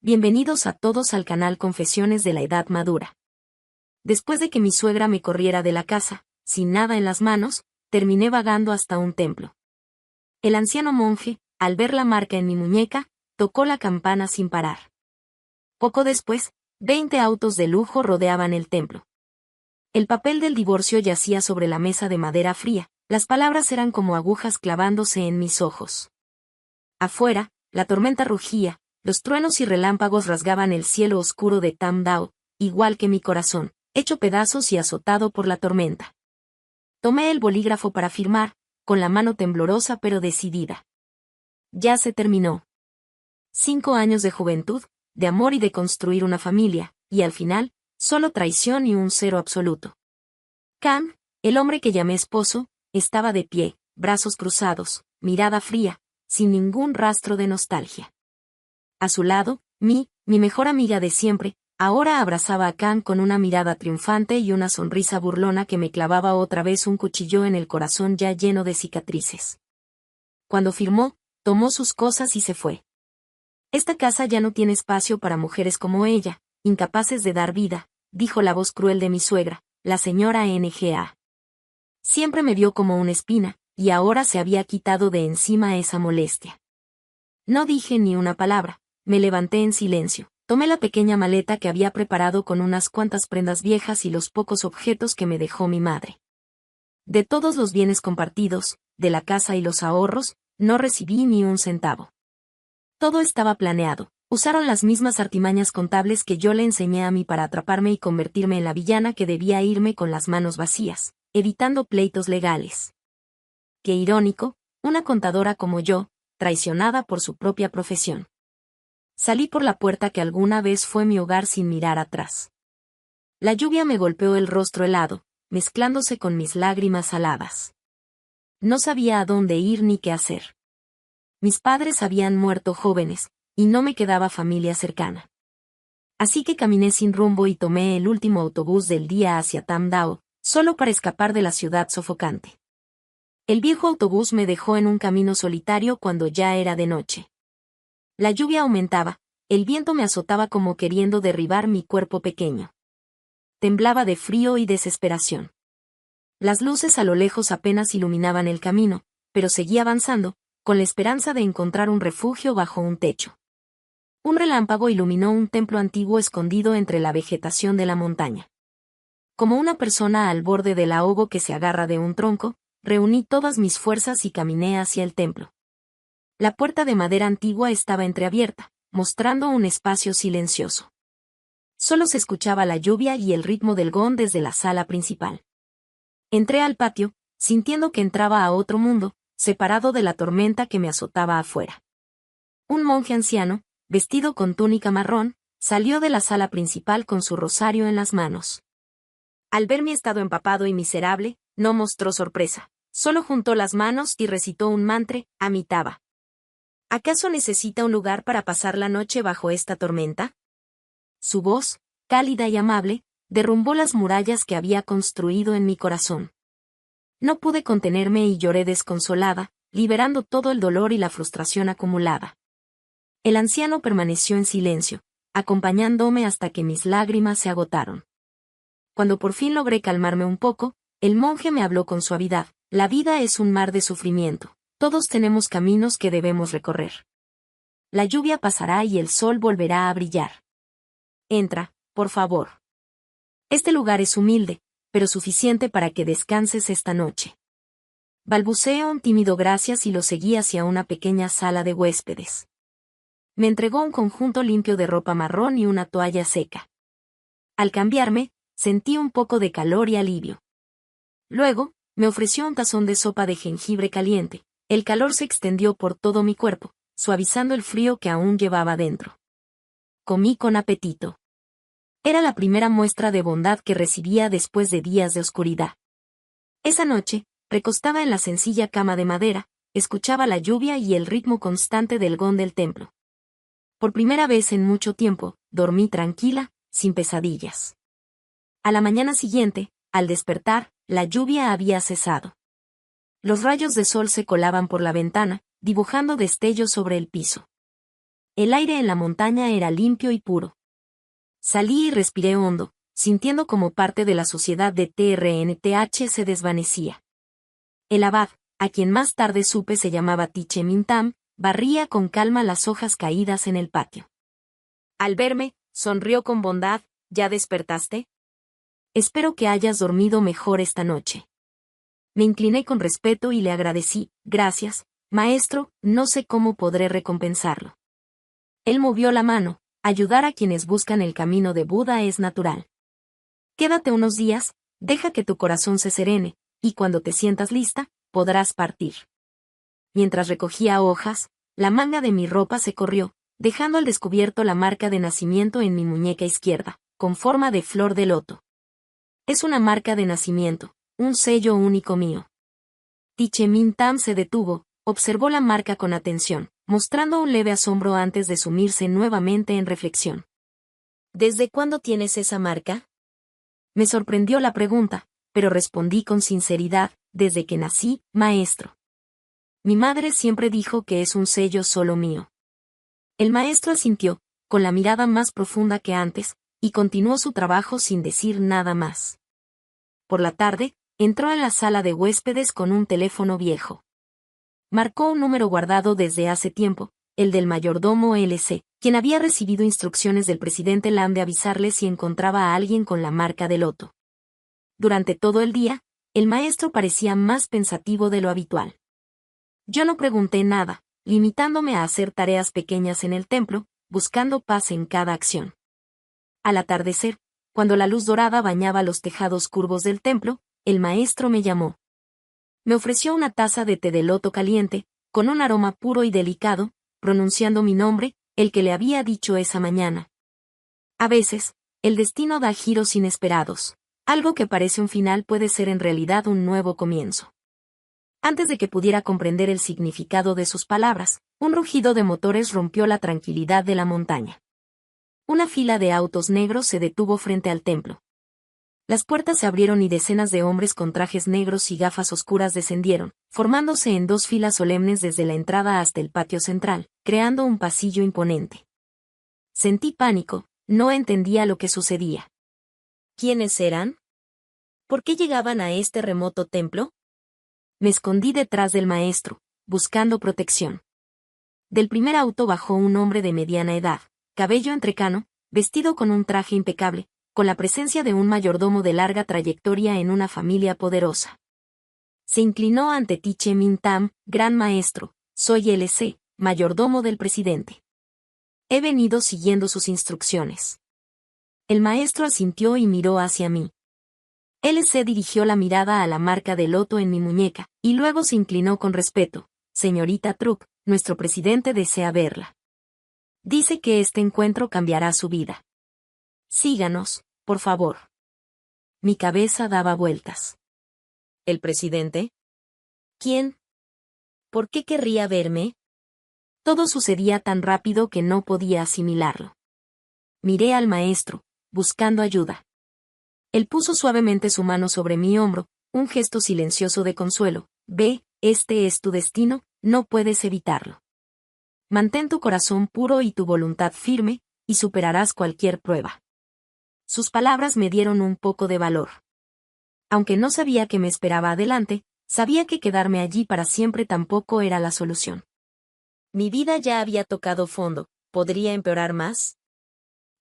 Bienvenidos a todos al canal Confesiones de la Edad Madura. Después de que mi suegra me corriera de la casa, sin nada en las manos, terminé vagando hasta un templo. El anciano monje, al ver la marca en mi muñeca, tocó la campana sin parar. Poco después, 20 autos de lujo rodeaban el templo. El papel del divorcio yacía sobre la mesa de madera fría, las palabras eran como agujas clavándose en mis ojos. Afuera, la tormenta rugía, los truenos y relámpagos rasgaban el cielo oscuro de Tam Dao, igual que mi corazón, hecho pedazos y azotado por la tormenta. Tomé el bolígrafo para firmar, con la mano temblorosa pero decidida. Ya se terminó. 5 años de juventud, de amor y de construir una familia, y al final, solo traición y un cero absoluto. Cam, el hombre que llamé esposo, estaba de pie, brazos cruzados, mirada fría, sin ningún rastro de nostalgia. A su lado, mi mejor amiga de siempre, ahora abrazaba a Cam con una mirada triunfante y una sonrisa burlona que me clavaba otra vez un cuchillo en el corazón ya lleno de cicatrices. Cuando firmó, tomó sus cosas y se fue. Esta casa ya no tiene espacio para mujeres como ella, incapaces de dar vida, dijo la voz cruel de mi suegra, la señora Nga. Siempre me vio como una espina, y ahora se había quitado de encima esa molestia. No dije ni una palabra, me levanté en silencio, tomé la pequeña maleta que había preparado con unas cuantas prendas viejas y los pocos objetos que me dejó mi madre. De todos los bienes compartidos, de la casa y los ahorros, no recibí ni un centavo. Todo estaba planeado. Usaron las mismas artimañas contables que yo le enseñé a mí para atraparme y convertirme en la villana que debía irme con las manos vacías, evitando pleitos legales. Qué irónico, una contadora como yo, traicionada por su propia profesión. Salí por la puerta que alguna vez fue mi hogar sin mirar atrás. La lluvia me golpeó el rostro helado, mezclándose con mis lágrimas saladas. No sabía a dónde ir ni qué hacer. Mis padres habían muerto jóvenes, y no me quedaba familia cercana. Así que caminé sin rumbo y tomé el último autobús del día hacia Tam Dao, solo para escapar de la ciudad sofocante. El viejo autobús me dejó en un camino solitario cuando ya era de noche. La lluvia aumentaba, el viento me azotaba como queriendo derribar mi cuerpo pequeño. Temblaba de frío y desesperación. Las luces a lo lejos apenas iluminaban el camino, pero seguí avanzando, con la esperanza de encontrar un refugio bajo un techo. Un relámpago iluminó un templo antiguo escondido entre la vegetación de la montaña. Como una persona al borde del ahogo que se agarra de un tronco, reuní todas mis fuerzas y caminé hacia el templo. La puerta de madera antigua estaba entreabierta, mostrando un espacio silencioso. Solo se escuchaba la lluvia y el ritmo del gong desde la sala principal. Entré al patio, sintiendo que entraba a otro mundo, separado de la tormenta que me azotaba afuera. Un monje anciano, vestido con túnica marrón, salió de la sala principal con su rosario en las manos. Al ver mi estado empapado y miserable, no mostró sorpresa, solo juntó las manos y recitó un mantra, Amitabha. ¿Acaso necesita un lugar para pasar la noche bajo esta tormenta? Su voz, cálida y amable, derrumbó las murallas que había construido en mi corazón. No pude contenerme y lloré desconsolada, liberando todo el dolor y la frustración acumulada. El anciano permaneció en silencio, acompañándome hasta que mis lágrimas se agotaron. Cuando por fin logré calmarme un poco, el monje me habló con suavidad. La vida es un mar de sufrimiento. Todos tenemos caminos que debemos recorrer. La lluvia pasará y el sol volverá a brillar. Entra, por favor. Este lugar es humilde, pero suficiente para que descanses esta noche. Balbuceé un tímido gracias y lo seguí hacia una pequeña sala de huéspedes. Me entregó un conjunto limpio de ropa marrón y una toalla seca. Al cambiarme, sentí un poco de calor y alivio. Luego, me ofreció un tazón de sopa de jengibre caliente. El calor se extendió por todo mi cuerpo, suavizando el frío que aún llevaba dentro. Comí con apetito. Era la primera muestra de bondad que recibía después de días de oscuridad. Esa noche, recostada en la sencilla cama de madera, escuchaba la lluvia y el ritmo constante del gong del templo. Por primera vez en mucho tiempo, dormí tranquila, sin pesadillas. A la mañana siguiente, al despertar, la lluvia había cesado. Los rayos de sol se colaban por la ventana, dibujando destellos sobre el piso. El aire en la montaña era limpio y puro. Salí y respiré hondo, sintiendo como parte de la sociedad de TRNTH se desvanecía. El abad, a quien más tarde supe se llamaba Tiche Mintam, barría con calma las hojas caídas en el patio. Al verme, sonrió con bondad. ¿Ya despertaste? Espero que hayas dormido mejor esta noche. Me incliné con respeto y le agradecí. Gracias, maestro, no sé cómo podré recompensarlo. Él movió la mano. Ayudar a quienes buscan el camino de Buda es natural. Quédate unos días, deja que tu corazón se serene, y cuando te sientas lista, podrás partir. Mientras recogía hojas, la manga de mi ropa se corrió, dejando al descubierto la marca de nacimiento en mi muñeca izquierda, con forma de flor de loto. Es una marca de nacimiento, un sello único mío. Tiche Mintam se detuvo, observó la marca con atención, mostrando un leve asombro antes de sumirse nuevamente en reflexión. ¿Desde cuándo tienes esa marca? Me sorprendió la pregunta, pero respondí con sinceridad, desde que nací, maestro. Mi madre siempre dijo que es un sello solo mío. El maestro asintió, con la mirada más profunda que antes, y continuó su trabajo sin decir nada más. Por la tarde, entró en la sala de huéspedes con un teléfono viejo. Marcó un número guardado desde hace tiempo, el del mayordomo LC, quien había recibido instrucciones del presidente Lam de avisarle si encontraba a alguien con la marca de loto. Durante todo el día, el maestro parecía más pensativo de lo habitual. Yo no pregunté nada, limitándome a hacer tareas pequeñas en el templo, buscando paz en cada acción. Al atardecer, cuando la luz dorada bañaba los tejados curvos del templo, el maestro me llamó. Me ofreció una taza de té de loto caliente, con un aroma puro y delicado, pronunciando mi nombre, el que le había dicho esa mañana. A veces, el destino da giros inesperados. Algo que parece un final puede ser en realidad un nuevo comienzo. Antes de que pudiera comprender el significado de sus palabras, un rugido de motores rompió la tranquilidad de la montaña. Una fila de autos negros se detuvo frente al templo. Las puertas se abrieron y decenas de hombres con trajes negros y gafas oscuras descendieron, formándose en dos filas solemnes desde la entrada hasta el patio central, creando un pasillo imponente. Sentí pánico, no entendía lo que sucedía. ¿Quiénes eran? ¿Por qué llegaban a este remoto templo? Me escondí detrás del maestro, buscando protección. Del primer auto bajó un hombre de mediana edad, cabello entrecano, vestido con un traje impecable, con la presencia de un mayordomo de larga trayectoria en una familia poderosa. Se inclinó ante Tiche Mintam, gran maestro, soy LC, mayordomo del presidente. He venido siguiendo sus instrucciones. El maestro asintió y miró hacia mí. LC dirigió la mirada a la marca de loto en mi muñeca, y luego se inclinó con respeto. Señorita Truk, nuestro presidente desea verla. Dice que este encuentro cambiará su vida. Síganos, por favor. Mi cabeza daba vueltas. ¿El presidente? ¿Quién? ¿Por qué querría verme? Todo sucedía tan rápido que no podía asimilarlo. Miré al maestro, buscando ayuda. Él puso suavemente su mano sobre mi hombro, un gesto silencioso de consuelo. Ve, este es tu destino, no puedes evitarlo. Mantén tu corazón puro y tu voluntad firme, y superarás cualquier prueba. Sus palabras me dieron un poco de valor. Aunque no sabía qué me esperaba adelante, sabía que quedarme allí para siempre tampoco era la solución. Mi vida ya había tocado fondo, ¿podría empeorar más?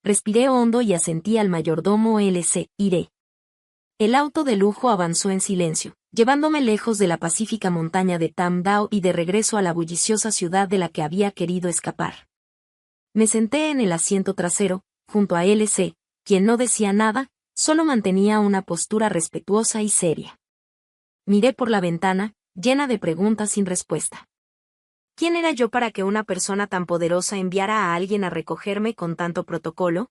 Respiré hondo y asentí al mayordomo LC, iré. El auto de lujo avanzó en silencio, llevándome lejos de la pacífica montaña de Tam Dao y de regreso a la bulliciosa ciudad de la que había querido escapar. Me senté en el asiento trasero, junto a LC, quien no decía nada, solo mantenía una postura respetuosa y seria. Miré por la ventana, llena de preguntas sin respuesta. ¿Quién era yo para que una persona tan poderosa enviara a alguien a recogerme con tanto protocolo?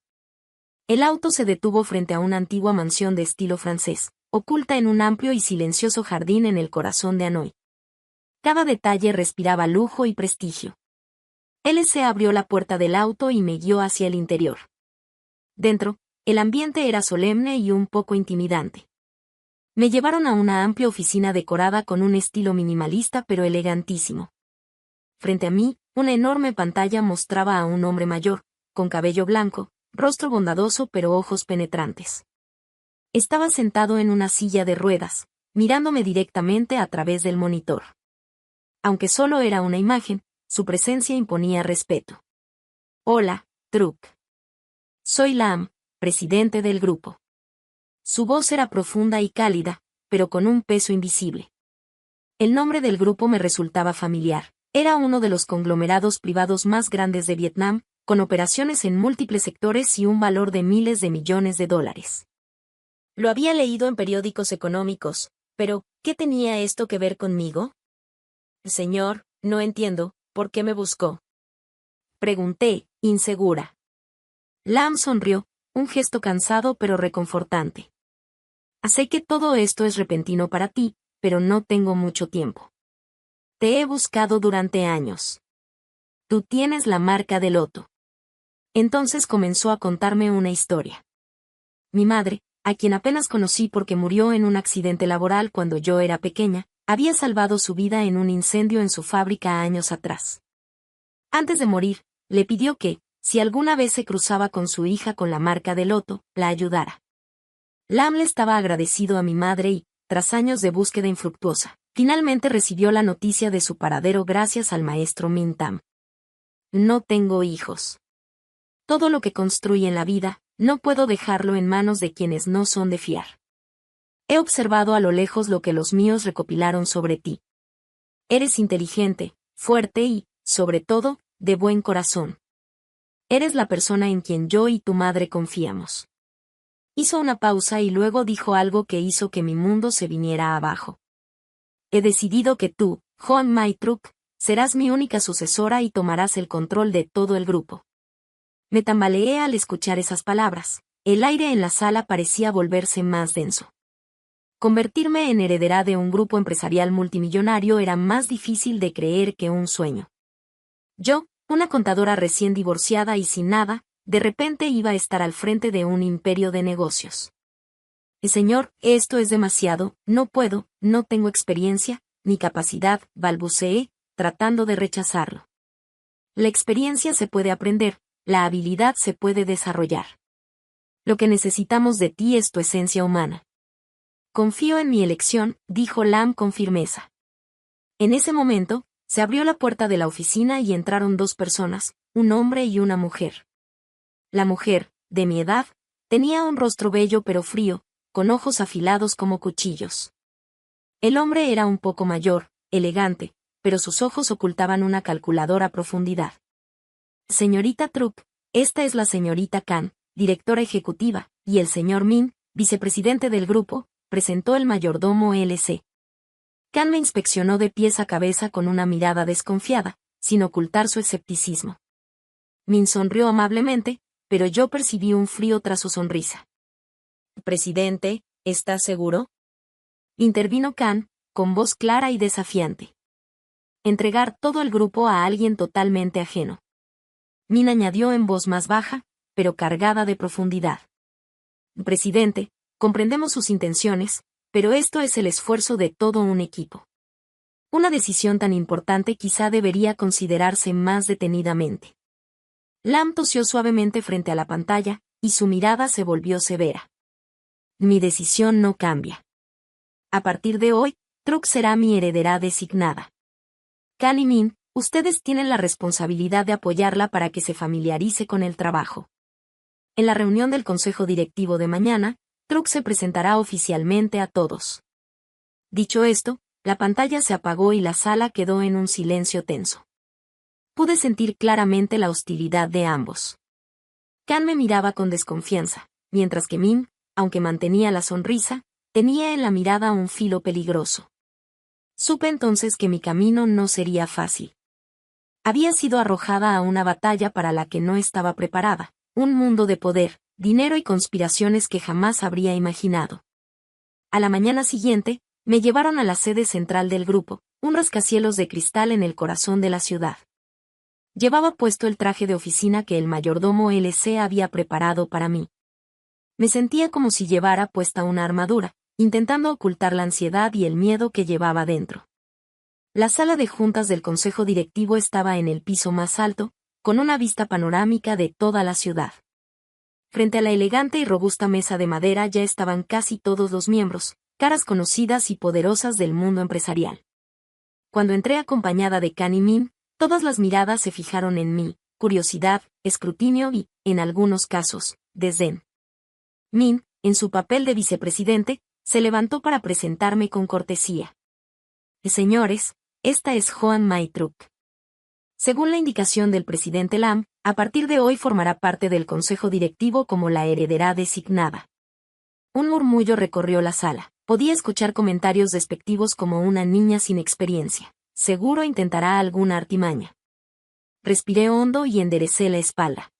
El auto se detuvo frente a una antigua mansión de estilo francés, oculta en un amplio y silencioso jardín en el corazón de Hanoi. Cada detalle respiraba lujo y prestigio. LC abrió la puerta del auto y me guió hacia el interior. Dentro, el ambiente era solemne y un poco intimidante. Me llevaron a una amplia oficina decorada con un estilo minimalista pero elegantísimo. frente a mí, una enorme pantalla mostraba a un hombre mayor, con cabello blanco, rostro bondadoso pero ojos penetrantes. Estaba sentado en una silla de ruedas, mirándome directamente a través del monitor. Aunque solo era una imagen, su presencia imponía respeto. Hola, Truk. Soy Lam, presidente del grupo. Su voz era profunda y cálida, pero con un peso invisible. El nombre del grupo me resultaba familiar. Era uno de los conglomerados privados más grandes de Vietnam, con operaciones en múltiples sectores y un valor de miles de millones de dólares. Lo había leído en periódicos económicos, pero, ¿qué tenía esto que ver conmigo? Señor, no entiendo, ¿por qué me buscó? Pregunté, insegura. Lam sonrió, un gesto cansado pero reconfortante. Sé que todo esto es repentino para ti, pero no tengo mucho tiempo. Te he buscado durante años. Tú tienes la marca de loto. Entonces comenzó a contarme una historia. Mi madre, a quien apenas conocí porque murió en un accidente laboral cuando yo era pequeña, había salvado su vida en un incendio en su fábrica años atrás. Antes de morir, le pidió que, si alguna vez se cruzaba con su hija con la marca de loto, la ayudara. Lam le estaba agradecido a mi madre y, tras años de búsqueda infructuosa, finalmente recibió la noticia de su paradero gracias al maestro Minh Tam. No tengo hijos. Todo lo que construí en la vida, no puedo dejarlo en manos de quienes no son de fiar. He observado a lo lejos lo que los míos recopilaron sobre ti. Eres inteligente, fuerte y, sobre todo, de buen corazón. Eres la persona en quien yo y tu madre confiamos. Hizo una pausa y luego dijo algo que hizo que mi mundo se viniera abajo. He decidido que tú, Hoan Mai Truk, serás mi única sucesora y tomarás el control de todo el grupo. Me tambaleé al escuchar esas palabras. El aire en la sala parecía volverse más denso. Convertirme en heredera de un grupo empresarial multimillonario era más difícil de creer que un sueño. Yo, una contadora recién divorciada y sin nada, de repente iba a estar al frente de un imperio de negocios. Señor, esto es demasiado, no puedo, no tengo experiencia, ni capacidad, balbuceé, tratando de rechazarlo. La experiencia se puede aprender, la habilidad se puede desarrollar. Lo que necesitamos de ti es tu esencia humana. Confío en mi elección, dijo Lam con firmeza. En ese momento, se abrió la puerta de la oficina y entraron dos personas, un hombre y una mujer. La mujer, de mi edad, tenía un rostro bello pero frío, con ojos afilados como cuchillos. El hombre era un poco mayor, elegante, pero sus ojos ocultaban una calculadora profundidad. Señorita Truk, esta es la señorita Khan, directora ejecutiva, y el señor Min, vicepresidente del grupo, presentó el mayordomo L.C. Khan me inspeccionó de pies a cabeza con una mirada desconfiada, sin ocultar su escepticismo. Min sonrió amablemente, pero yo percibí un frío tras su sonrisa. Presidente, ¿estás seguro? Intervino Khan, con voz clara y desafiante. Entregar todo el grupo a alguien totalmente ajeno. Min añadió en voz más baja, pero cargada de profundidad. Presidente, comprendemos sus intenciones, pero esto es el esfuerzo de todo un equipo. Una decisión tan importante quizá debería considerarse más detenidamente. Lam tosió suavemente frente a la pantalla, y su mirada se volvió severa. Mi decisión no cambia. A partir de hoy, Truk será mi heredera designada. Khan y Min, ustedes tienen la responsabilidad de apoyarla para que se familiarice con el trabajo. En la reunión del consejo directivo de mañana, Truk se presentará oficialmente a todos. Dicho esto, la pantalla se apagó y la sala quedó en un silencio tenso. Pude sentir claramente la hostilidad de ambos. Khan me miraba con desconfianza, mientras que Min, aunque mantenía la sonrisa, tenía en la mirada un filo peligroso. Supe entonces que mi camino no sería fácil. Había sido arrojada a una batalla para la que no estaba preparada, un mundo de poder, dinero y conspiraciones que jamás habría imaginado. A la mañana siguiente, me llevaron a la sede central del grupo, un rascacielos de cristal en el corazón de la ciudad. Llevaba puesto el traje de oficina que el mayordomo L.C. había preparado para mí. Me sentía como si llevara puesta una armadura, intentando ocultar la ansiedad y el miedo que llevaba dentro. La sala de juntas del consejo directivo estaba en el piso más alto, con una vista panorámica de toda la ciudad. Frente a la elegante y robusta mesa de madera ya estaban casi todos los miembros, caras conocidas y poderosas del mundo empresarial. Cuando entré acompañada de Kan y Min, todas las miradas se fijaron en mí, curiosidad, escrutinio y, en algunos casos, desdén. Min, en su papel de vicepresidente, se levantó para presentarme con cortesía. Señores, esta es Joan Mai-Truk. Según la indicación del presidente Lam, a partir de hoy formará parte del consejo directivo como la heredera designada. Un murmullo recorrió la sala. Podía escuchar comentarios despectivos como una niña sin experiencia. Seguro intentará alguna artimaña. Respiré hondo y enderecé la espalda.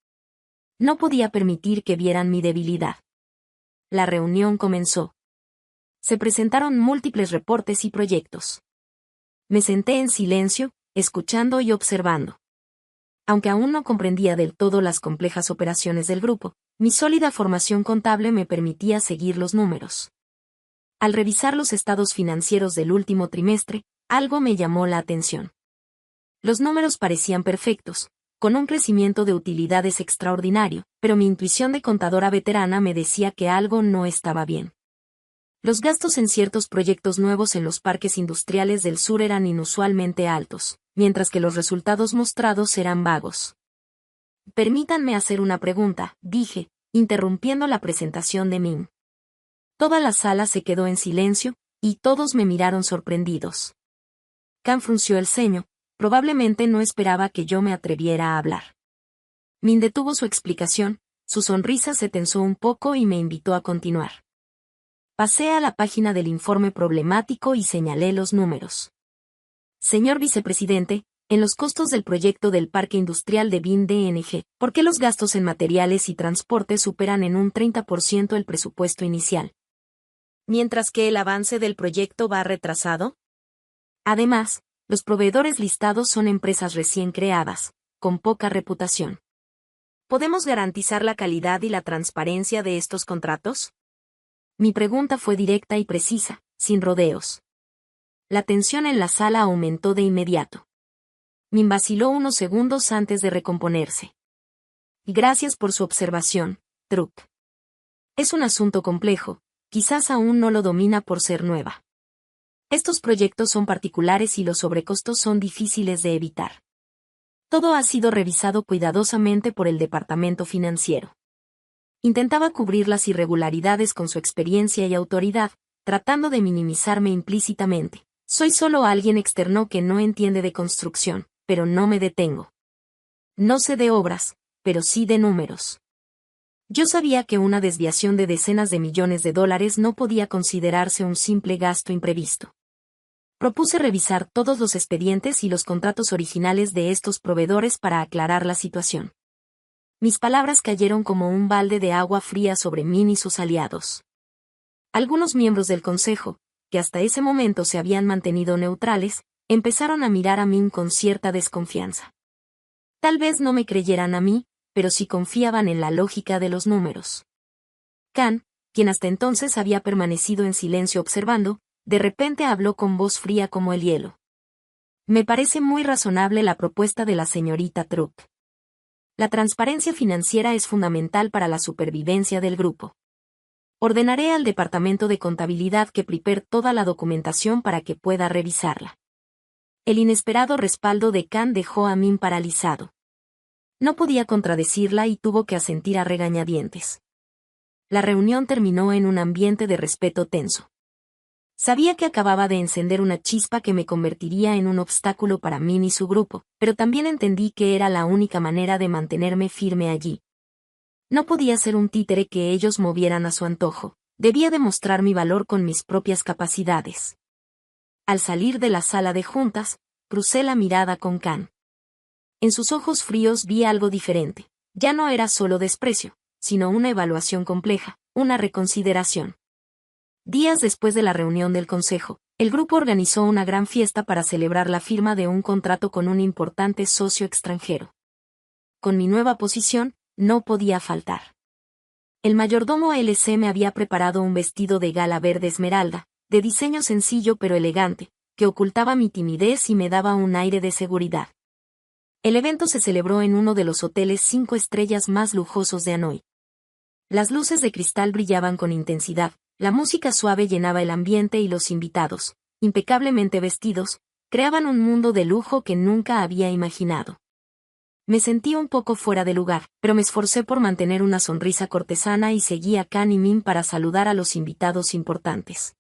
No podía permitir que vieran mi debilidad. La reunión comenzó. Se presentaron múltiples reportes y proyectos. Me senté en silencio, escuchando y observando. Aunque aún no comprendía del todo las complejas operaciones del grupo, mi sólida formación contable me permitía seguir los números. Al revisar los estados financieros del último trimestre, algo me llamó la atención. Los números parecían perfectos, con un crecimiento de utilidades extraordinario, pero mi intuición de contadora veterana me decía que algo no estaba bien. Los gastos en ciertos proyectos nuevos en los parques industriales del sur eran inusualmente altos, mientras que los resultados mostrados eran vagos. Permítanme hacer una pregunta, dije, interrumpiendo la presentación de Min. Toda la sala se quedó en silencio, y todos me miraron sorprendidos. Kan frunció el ceño, probablemente no esperaba que yo me atreviera a hablar. Min detuvo su explicación, su sonrisa se tensó un poco y me invitó a continuar. Pasé a la página del informe problemático y señalé los números. Señor vicepresidente, en los costos del proyecto del Parque Industrial de Bin DNG, ¿por qué los gastos en materiales y transporte superan en un 30% el presupuesto inicial? Mientras que el avance del proyecto va retrasado. Además, los proveedores listados son empresas recién creadas, con poca reputación. ¿Podemos garantizar la calidad y la transparencia de estos contratos? Mi pregunta fue directa y precisa, sin rodeos. La tensión en la sala aumentó de inmediato. Min vaciló unos segundos antes de recomponerse. Gracias por su observación, Truk. Es un asunto complejo, quizás aún no lo domina por ser nueva. Estos proyectos son particulares y los sobrecostos son difíciles de evitar. Todo ha sido revisado cuidadosamente por el departamento financiero. Intentaba cubrir las irregularidades con su experiencia y autoridad, tratando de minimizarme implícitamente. Soy solo alguien externo que no entiende de construcción, pero no me detengo. No sé de obras, pero sí de números. Yo sabía que una desviación de decenas de millones de dólares no podía considerarse un simple gasto imprevisto. Propuse revisar todos los expedientes y los contratos originales de estos proveedores para aclarar la situación. Mis palabras cayeron como un balde de agua fría sobre Min y sus aliados. Algunos miembros del consejo, que hasta ese momento se habían mantenido neutrales, empezaron a mirar a Min con cierta desconfianza. Tal vez no me creyeran a mí, pero sí confiaban en la lógica de los números. Kan, quien hasta entonces había permanecido en silencio observando, de repente habló con voz fría como el hielo. Me parece muy razonable la propuesta de la señorita Truk. La transparencia financiera es fundamental para la supervivencia del grupo. Ordenaré al departamento de contabilidad que prepare toda la documentación para que pueda revisarla. El inesperado respaldo de Kan dejó a Min paralizado. No podía contradecirla y tuvo que asentir a regañadientes. La reunión terminó en un ambiente de respeto tenso. Sabía que acababa de encender una chispa que me convertiría en un obstáculo para Min y su grupo, pero también entendí que era la única manera de mantenerme firme allí. No podía ser un títere que ellos movieran a su antojo, debía demostrar mi valor con mis propias capacidades. Al salir de la sala de juntas, crucé la mirada con Kan. En sus ojos fríos vi algo diferente, ya no era solo desprecio, sino una evaluación compleja, una reconsideración. Días después de la reunión del consejo, el grupo organizó una gran fiesta para celebrar la firma de un contrato con un importante socio extranjero. Con mi nueva posición, no podía faltar. El mayordomo LC me había preparado un vestido de gala verde esmeralda, de diseño sencillo pero elegante, que ocultaba mi timidez y me daba un aire de seguridad. El evento se celebró en uno de los hoteles 5 estrellas más lujosos de Hanoi. Las luces de cristal brillaban con intensidad, la música suave llenaba el ambiente y los invitados, impecablemente vestidos, creaban un mundo de lujo que nunca había imaginado. Me sentí un poco fuera de lugar, pero me esforcé por mantener una sonrisa cortesana y seguí a Can y Min para saludar a los invitados importantes.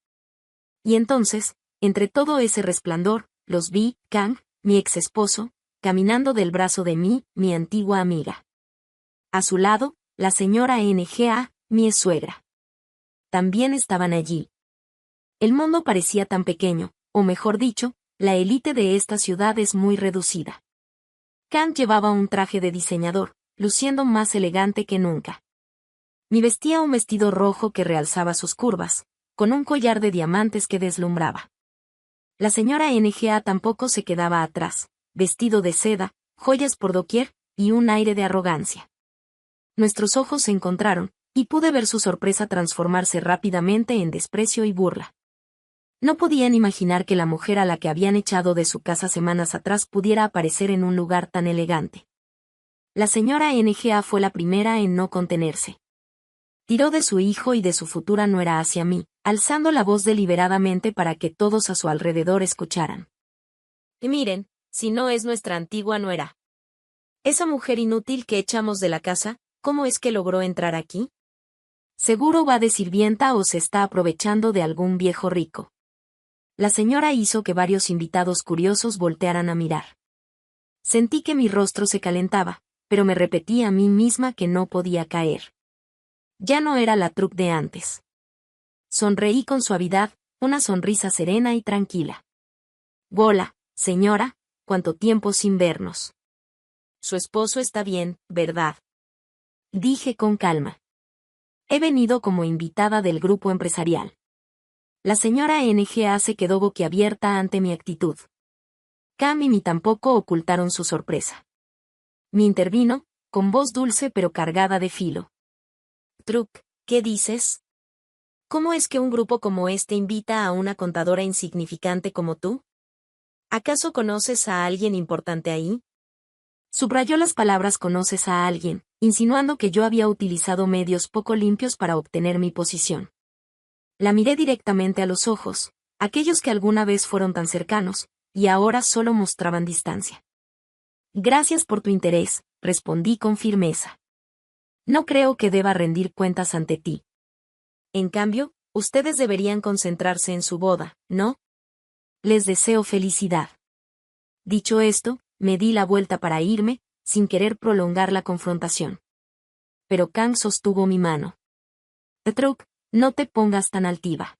Y entonces, entre todo ese resplandor, los vi, Kang, mi ex esposo, caminando del brazo de mi antigua amiga. A su lado, la señora Nga, mi suegra. También estaban allí. El mundo parecía tan pequeño, o mejor dicho, la élite de esta ciudad es muy reducida. Kang llevaba un traje de diseñador, luciendo más elegante que nunca. Mi vestía un vestido rojo que realzaba sus curvas, con un collar de diamantes que deslumbraba. La señora Nga tampoco se quedaba atrás, vestido de seda, joyas por doquier, y un aire de arrogancia. Nuestros ojos se encontraron, y pude ver su sorpresa transformarse rápidamente en desprecio y burla. No podían imaginar que la mujer a la que habían echado de su casa semanas atrás pudiera aparecer en un lugar tan elegante. La señora Nga fue la primera en no contenerse. Tiró de su hijo y de su futura nuera hacia mí, alzando la voz deliberadamente para que todos a su alrededor escucharan. Y miren, si no es nuestra antigua nuera. Esa mujer inútil que echamos de la casa, ¿cómo es que logró entrar aquí? Seguro va de sirvienta o se está aprovechando de algún viejo rico. La señora hizo que varios invitados curiosos voltearan a mirar. Sentí que mi rostro se calentaba, pero me repetí a mí misma que no podía caer. Ya no era la Truk de antes. Sonreí con suavidad, una sonrisa serena y tranquila. Hola, señora, ¿cuánto tiempo sin vernos? Su esposo está bien, ¿verdad? Dije con calma. He venido como invitada del grupo empresarial. La señora Nga se quedó boquiabierta ante mi actitud. Cam y mi tampoco ocultaron su sorpresa. Mi intervino, con voz dulce pero cargada de filo. Truk, ¿qué dices? ¿Cómo es que un grupo como este invita a una contadora insignificante como tú? ¿Acaso conoces a alguien importante ahí? Subrayó las palabras conoces a alguien, insinuando que yo había utilizado medios poco limpios para obtener mi posición. La miré directamente a los ojos, aquellos que alguna vez fueron tan cercanos, y ahora solo mostraban distancia. Gracias por tu interés, respondí con firmeza. No creo que deba rendir cuentas ante ti. En cambio, ustedes deberían concentrarse en su boda, ¿no? Les deseo felicidad. Dicho esto, me di la vuelta para irme, sin querer prolongar la confrontación. Pero Kang sostuvo mi mano. Truk, no te pongas tan altiva.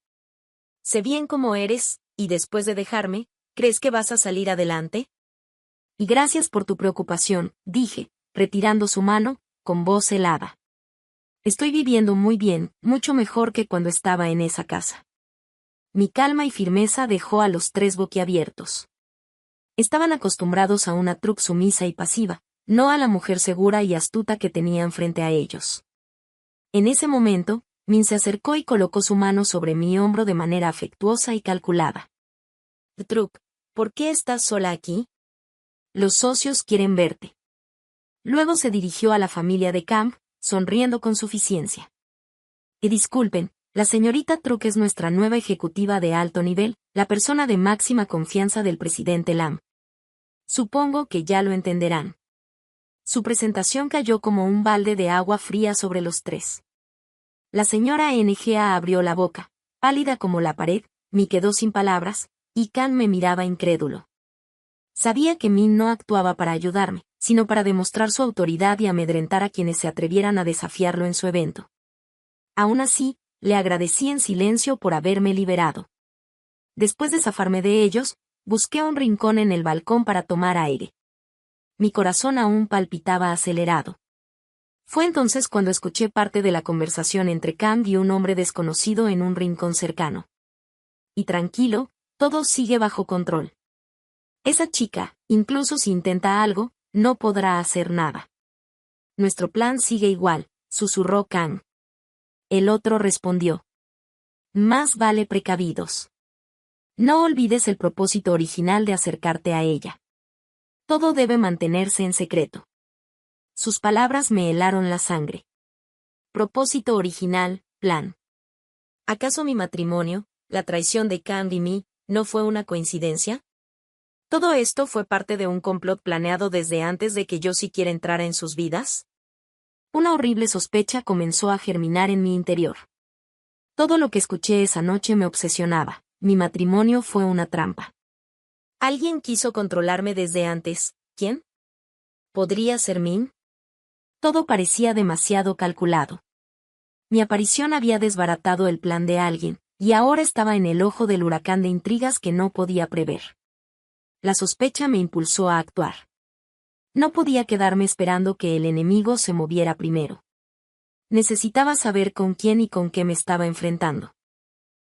Sé bien cómo eres, y después de dejarme, ¿crees que vas a salir adelante? Y gracias por tu preocupación, dije, retirando su mano, con voz helada. Estoy viviendo muy bien, mucho mejor que cuando estaba en esa casa. Mi calma y firmeza dejó a los tres boquiabiertos. Estaban acostumbrados a una Truk sumisa y pasiva, no a la mujer segura y astuta que tenían frente a ellos. En ese momento, Min se acercó y colocó su mano sobre mi hombro de manera afectuosa y calculada. Truk, ¿por qué estás sola aquí? Los socios quieren verte. Luego se dirigió a la familia de Camp, sonriendo con suficiencia. Y disculpen, la señorita Truk es nuestra nueva ejecutiva de alto nivel, la persona de máxima confianza del presidente Lam. Supongo que ya lo entenderán. Su presentación cayó como un balde de agua fría sobre los tres. La señora Nga abrió la boca, pálida como la pared, me quedó sin palabras, y Kang me miraba incrédulo. Sabía que Min no actuaba para ayudarme, sino para demostrar su autoridad y amedrentar a quienes se atrevieran a desafiarlo en su evento. Aún así, le agradecí en silencio por haberme liberado. Después de zafarme de ellos, busqué un rincón en el balcón para tomar aire. Mi corazón aún palpitaba acelerado. Fue entonces cuando escuché parte de la conversación entre Kang y un hombre desconocido en un rincón cercano. Y tranquilo, todo sigue bajo control. Esa chica, incluso si intenta algo, no podrá hacer nada. Nuestro plan sigue igual, susurró Kang. El otro respondió. Más vale precavidos. No olvides el propósito original de acercarte a ella. Todo debe mantenerse en secreto. Sus palabras me helaron la sangre. Propósito original, plan. ¿Acaso mi matrimonio, la traición de Candy y mí, no fue una coincidencia? ¿Todo esto fue parte de un complot planeado desde antes de que yo siquiera entrara en sus vidas? Una horrible sospecha comenzó a germinar en mi interior. Todo lo que escuché esa noche me obsesionaba. Mi matrimonio fue una trampa. Alguien quiso controlarme desde antes. ¿Quién? ¿Podría ser Min? Todo parecía demasiado calculado. Mi aparición había desbaratado el plan de alguien, y ahora estaba en el ojo del huracán de intrigas que no podía prever. La sospecha me impulsó a actuar. No podía quedarme esperando que el enemigo se moviera primero. Necesitaba saber con quién y con qué me estaba enfrentando.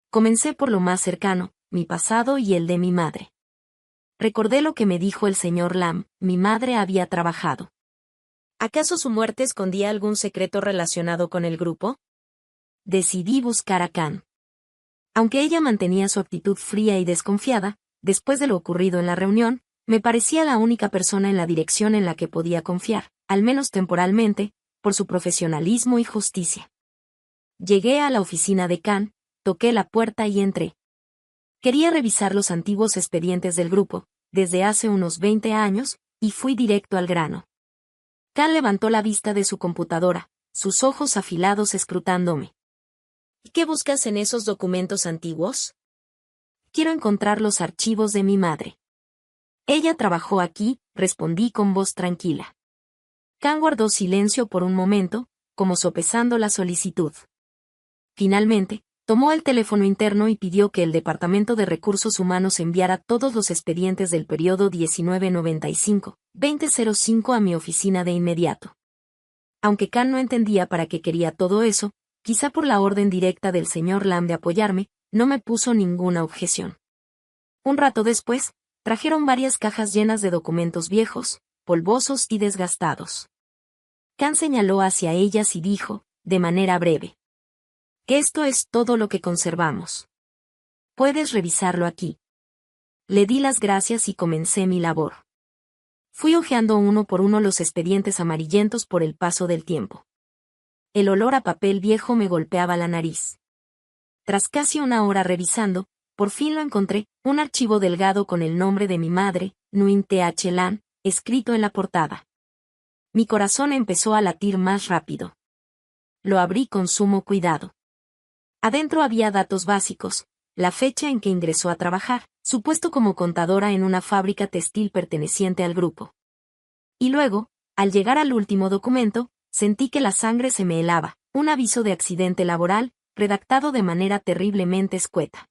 Comencé por lo más cercano, mi pasado y el de mi madre. Recordé lo que me dijo el señor Lam, mi madre había trabajado. ¿Acaso su muerte escondía algún secreto relacionado con el grupo? Decidí buscar a Khan. Aunque ella mantenía su actitud fría y desconfiada, después de lo ocurrido en la reunión, me parecía la única persona en la dirección en la que podía confiar, al menos temporalmente, por su profesionalismo y justicia. Llegué a la oficina de Khan, toqué la puerta y entré. Quería revisar los antiguos expedientes del grupo, desde hace unos 20 años, y fui directo al grano. Khan levantó la vista de su computadora, sus ojos afilados escrutándome. ¿Qué buscas en esos documentos antiguos? Quiero encontrar los archivos de mi madre. Ella trabajó aquí, respondí con voz tranquila. Khan guardó silencio por un momento, como sopesando la solicitud. Finalmente, tomó el teléfono interno y pidió que el Departamento de Recursos Humanos enviara todos los expedientes del periodo 1995-2005 a mi oficina de inmediato. Aunque Khan no entendía para qué quería todo eso, quizá por la orden directa del señor Lam de apoyarme, no me puso ninguna objeción. Un rato después, trajeron varias cajas llenas de documentos viejos, polvosos y desgastados. Khan señaló hacia ellas y dijo, de manera breve: que esto es todo lo que conservamos. Puedes revisarlo aquí. Le di las gracias y comencé mi labor. Fui hojeando uno por uno los expedientes amarillentos por el paso del tiempo. El olor a papel viejo me golpeaba la nariz. Tras casi una hora revisando, por fin lo encontré, un archivo delgado con el nombre de mi madre, Nguyen Th Lan, escrito en la portada. Mi corazón empezó a latir más rápido. Lo abrí con sumo cuidado. Adentro había datos básicos, la fecha en que ingresó a trabajar, su puesto como contadora en una fábrica textil perteneciente al grupo. Y luego, al llegar al último documento, sentí que la sangre se me helaba, un aviso de accidente laboral, redactado de manera terriblemente escueta.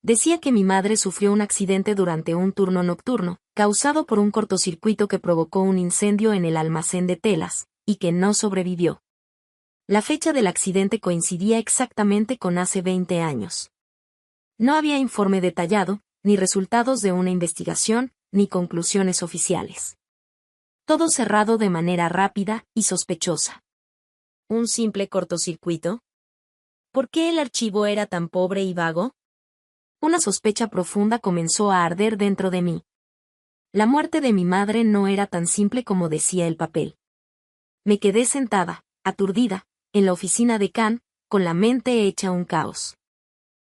Decía que mi madre sufrió un accidente durante un turno nocturno, causado por un cortocircuito que provocó un incendio en el almacén de telas, y que no sobrevivió. La fecha del accidente coincidía exactamente con hace 20 años. No había informe detallado, ni resultados de una investigación, ni conclusiones oficiales. Todo cerrado de manera rápida y sospechosa. ¿Un simple cortocircuito? ¿Por qué el archivo era tan pobre y vago? Una sospecha profunda comenzó a arder dentro de mí. La muerte de mi madre no era tan simple como decía el papel. Me quedé sentada, aturdida, en la oficina de Khan, con la mente hecha un caos.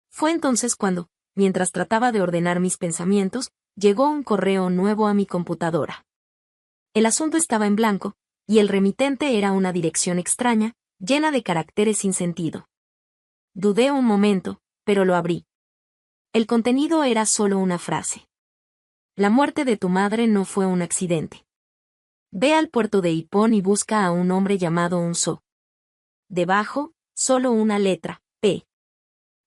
Fue entonces cuando, mientras trataba de ordenar mis pensamientos, llegó un correo nuevo a mi computadora. El asunto estaba en blanco, y el remitente era una dirección extraña, llena de caracteres sin sentido. Dudé un momento, pero lo abrí. El contenido era solo una frase. La muerte de tu madre no fue un accidente. Ve al puerto de Ippon y busca a un hombre llamado Unso. Debajo, solo una letra, P.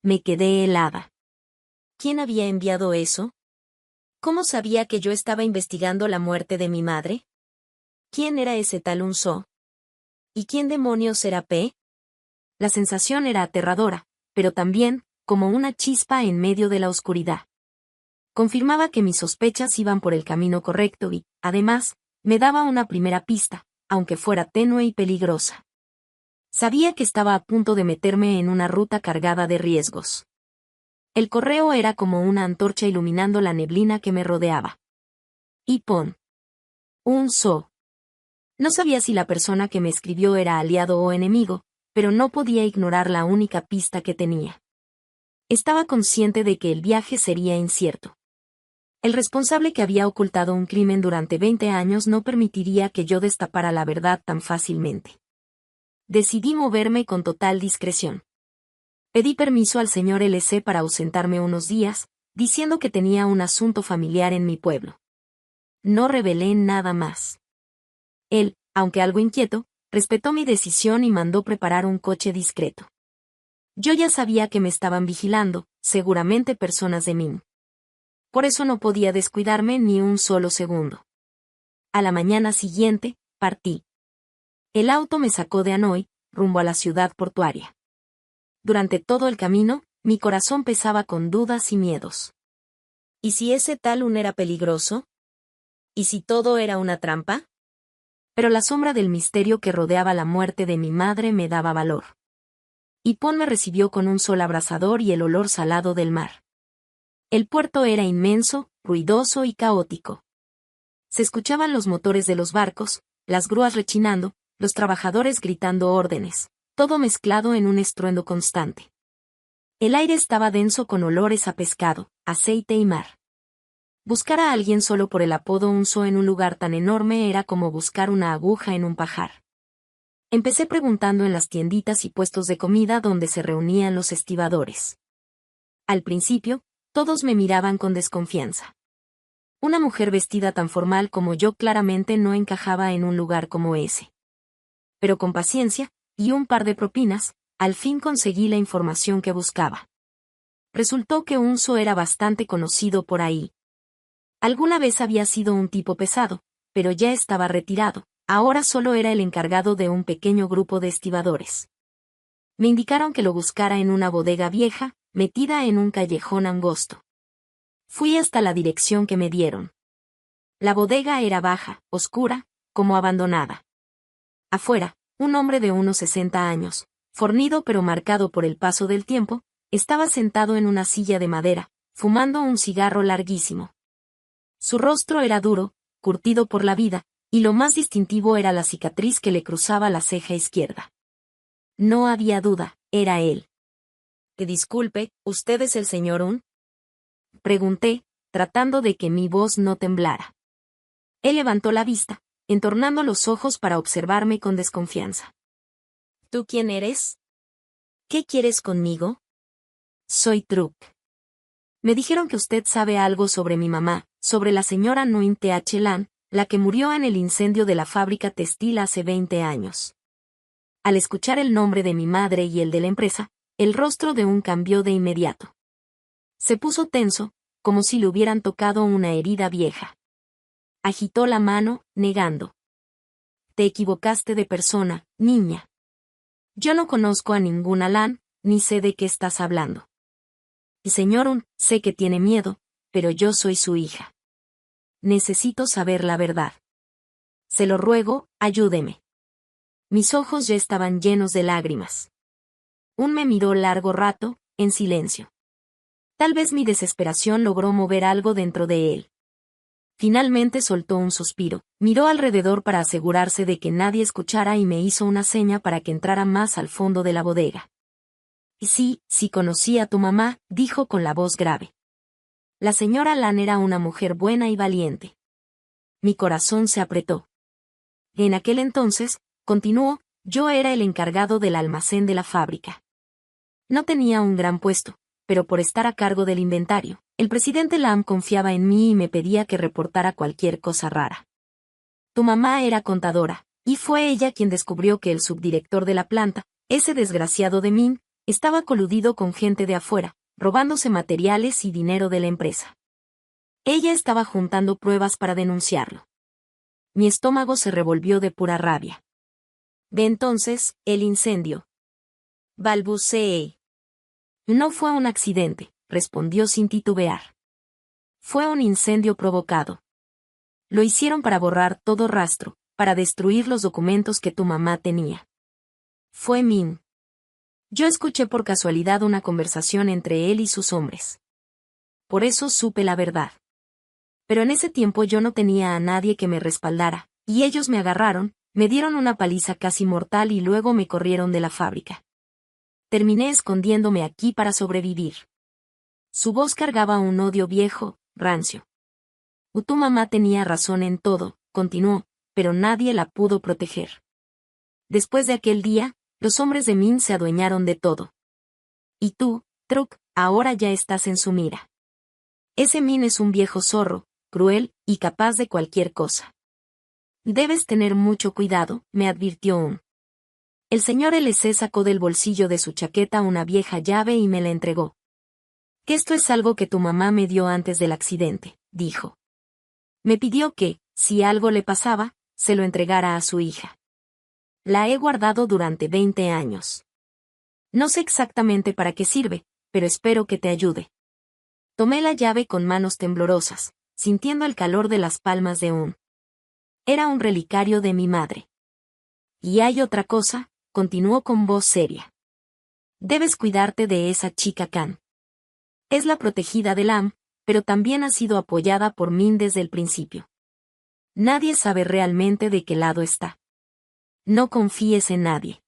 Me quedé helada. ¿Quién había enviado eso? ¿Cómo sabía que yo estaba investigando la muerte de mi madre? ¿Quién era ese tal Unso? ¿Y quién demonios era P? La sensación era aterradora, pero también, como una chispa en medio de la oscuridad. Confirmaba que mis sospechas iban por el camino correcto y, además, me daba una primera pista, aunque fuera tenue y peligrosa. Sabía que estaba a punto de meterme en una ruta cargada de riesgos. El correo era como una antorcha iluminando la neblina que me rodeaba. Ipon. Un-soo. No sabía si la persona que me escribió era aliado o enemigo, pero no podía ignorar la única pista que tenía. Estaba consciente de que el viaje sería incierto. El responsable que había ocultado un crimen durante 20 años no permitiría que yo destapara la verdad tan fácilmente. Decidí moverme con total discreción. Pedí permiso al señor LC para ausentarme unos días, diciendo que tenía un asunto familiar en mi pueblo. No revelé nada más. Él, aunque algo inquieto, respetó mi decisión y mandó preparar un coche discreto. Yo ya sabía que me estaban vigilando, seguramente personas de Min. Por eso no podía descuidarme ni un solo segundo. A la mañana siguiente, partí. El auto me sacó de Hanoi, rumbo a la ciudad portuaria. Durante todo el camino, mi corazón pesaba con dudas y miedos. ¿Y si ese Talun era peligroso? ¿Y si todo era una trampa? Pero la sombra del misterio que rodeaba la muerte de mi madre me daba valor. Ipon me recibió con un sol abrasador y el olor salado del mar. El puerto era inmenso, ruidoso y caótico. Se escuchaban los motores de los barcos, las grúas rechinando, los trabajadores gritando órdenes, todo mezclado en un estruendo constante. El aire estaba denso con olores a pescado, aceite y mar. Buscar a alguien solo por el apodo Un-soo en un lugar tan enorme era como buscar una aguja en un pajar. Empecé preguntando en las tienditas y puestos de comida donde se reunían los estibadores. Al principio, todos me miraban con desconfianza. Una mujer vestida tan formal como yo claramente no encajaba en un lugar como ese. Pero con paciencia, y un par de propinas, al fin conseguí la información que buscaba. Resultó que Un-soo era bastante conocido por ahí. Alguna vez había sido un tipo pesado, pero ya estaba retirado, ahora solo era el encargado de un pequeño grupo de estibadores. Me indicaron que lo buscara en una bodega vieja, metida en un callejón angosto. Fui hasta la dirección que me dieron. La bodega era baja, oscura, como abandonada. Afuera, un hombre de unos 60 años, fornido pero marcado por el paso del tiempo, estaba sentado en una silla de madera, fumando un cigarro larguísimo. Su rostro era duro, curtido por la vida, y lo más distintivo era la cicatriz que le cruzaba la ceja izquierda. No había duda, era él. Disculpe, ¿usted es el señor Un? Pregunté, tratando de que mi voz no temblara. Él levantó la vista, entornando los ojos para observarme con desconfianza. ¿Tú quién eres? ¿Qué quieres conmigo? Soy Truk. Me dijeron que usted sabe algo sobre mi mamá, sobre la señora Nguyen Th Lan, la que murió en el incendio de la fábrica textil hace 20 años. Al escuchar el nombre de mi madre y el de la empresa, el rostro de Un cambió de inmediato. Se puso tenso, como si le hubieran tocado una herida vieja. Agitó la mano, negando. Te equivocaste de persona, niña. Yo no conozco a ninguna Lan, ni sé de qué estás hablando. Y señor Un, sé que tiene miedo, pero yo soy su hija. Necesito saber la verdad. Se lo ruego, ayúdeme. Mis ojos ya estaban llenos de lágrimas. Un me miró largo rato, en silencio. Tal vez mi desesperación logró mover algo dentro de él. Finalmente soltó un suspiro, miró alrededor para asegurarse de que nadie escuchara y me hizo una seña para que entrara más al fondo de la bodega. Sí conocí a tu mamá, dijo con la voz grave. La señora Lan era una mujer buena y valiente. Mi corazón se apretó. En aquel entonces, continuó, yo era el encargado del almacén de la fábrica. No tenía un gran puesto, pero por estar a cargo del inventario, el presidente Lam confiaba en mí y me pedía que reportara cualquier cosa rara. Tu mamá era contadora, y fue ella quien descubrió que el subdirector de la planta, ese desgraciado de Min, estaba coludido con gente de afuera, robándose materiales y dinero de la empresa. Ella estaba juntando pruebas para denunciarlo. Mi estómago se revolvió de pura rabia. Ve entonces, el incendio. Balbuceé. No fue un accidente, respondió sin titubear. Fue un incendio provocado. Lo hicieron para borrar todo rastro, para destruir los documentos que tu mamá tenía. Fue Min. Yo escuché por casualidad una conversación entre él y sus hombres. Por eso supe la verdad. Pero en ese tiempo yo no tenía a nadie que me respaldara, y ellos me agarraron, me dieron una paliza casi mortal y luego me corrieron de la fábrica. Terminé escondiéndome aquí para sobrevivir. Su voz cargaba un odio viejo, rancio. Tu mamá tenía razón en todo, continuó, pero nadie la pudo proteger. Después de aquel día, los hombres de Min se adueñaron de todo. Y tú, Truk, ahora ya estás en su mira. Ese Min es un viejo zorro, cruel, y capaz de cualquier cosa. Debes tener mucho cuidado, me advirtió Un. El señor LC sacó del bolsillo de su chaqueta una vieja llave y me la entregó. Que esto es algo que tu mamá me dio antes del accidente, dijo. Me pidió que, si algo le pasaba, se lo entregara a su hija. La he guardado durante 20 años. No sé exactamente para qué sirve, pero espero que te ayude. Tomé la llave con manos temblorosas, sintiendo el calor de las palmas de Un. Era un relicario de mi madre. Y hay otra cosa, continuó con voz seria. Debes cuidarte de esa chica Khan. Es la protegida de Lam, pero también ha sido apoyada por Min desde el principio. Nadie sabe realmente de qué lado está. No confíes en nadie.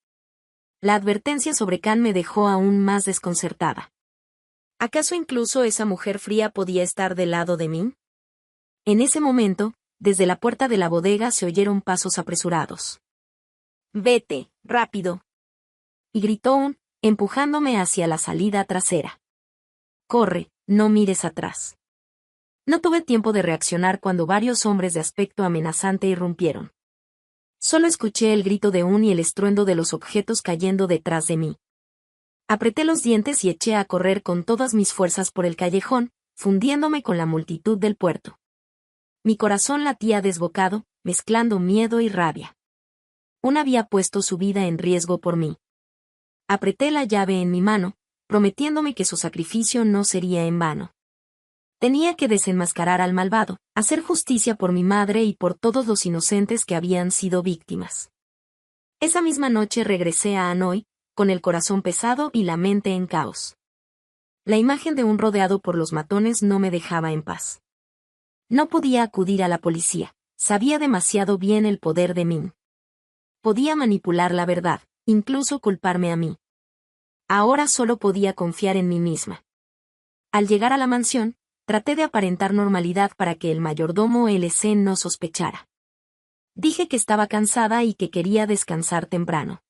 La advertencia sobre Khan me dejó aún más desconcertada. ¿Acaso incluso esa mujer fría podía estar del lado de Min? En ese momento, desde la puerta de la bodega se oyeron pasos apresurados. «Vete, rápido», y gritó Un, empujándome hacia la salida trasera. «Corre, no mires atrás». No tuve tiempo de reaccionar cuando varios hombres de aspecto amenazante irrumpieron. Solo escuché el grito de Un y el estruendo de los objetos cayendo detrás de mí. Apreté los dientes y eché a correr con todas mis fuerzas por el callejón, fundiéndome con la multitud del puerto. Mi corazón latía desbocado, mezclando miedo y rabia. Un había puesto su vida en riesgo por mí. Apreté la llave en mi mano, prometiéndome que su sacrificio no sería en vano. Tenía que desenmascarar al malvado, hacer justicia por mi madre y por todos los inocentes que habían sido víctimas. Esa misma noche regresé a Hanoi, con el corazón pesado y la mente en caos. La imagen de Un rodeado por los matones no me dejaba en paz. No podía acudir a la policía, sabía demasiado bien el poder de Min. Podía manipular la verdad, incluso culparme a mí. Ahora solo podía confiar en mí misma. Al llegar a la mansión, traté de aparentar normalidad para que el mayordomo LC no sospechara. Dije que estaba cansada y que quería descansar temprano.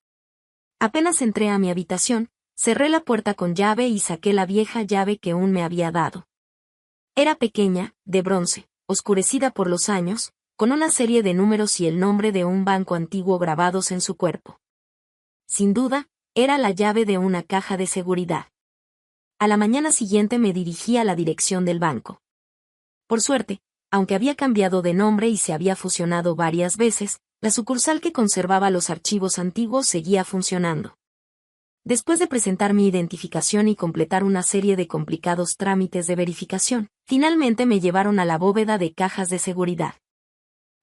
Apenas entré a mi habitación, cerré la puerta con llave y saqué la vieja llave que Un me había dado. Era pequeña, de bronce, oscurecida por los años, con una serie de números y el nombre de un banco antiguo grabados en su cuerpo. Sin duda, era la llave de una caja de seguridad. A la mañana siguiente me dirigí a la dirección del banco. Por suerte, aunque había cambiado de nombre y se había fusionado varias veces, la sucursal que conservaba los archivos antiguos seguía funcionando. Después de presentar mi identificación y completar una serie de complicados trámites de verificación, finalmente me llevaron a la bóveda de cajas de seguridad.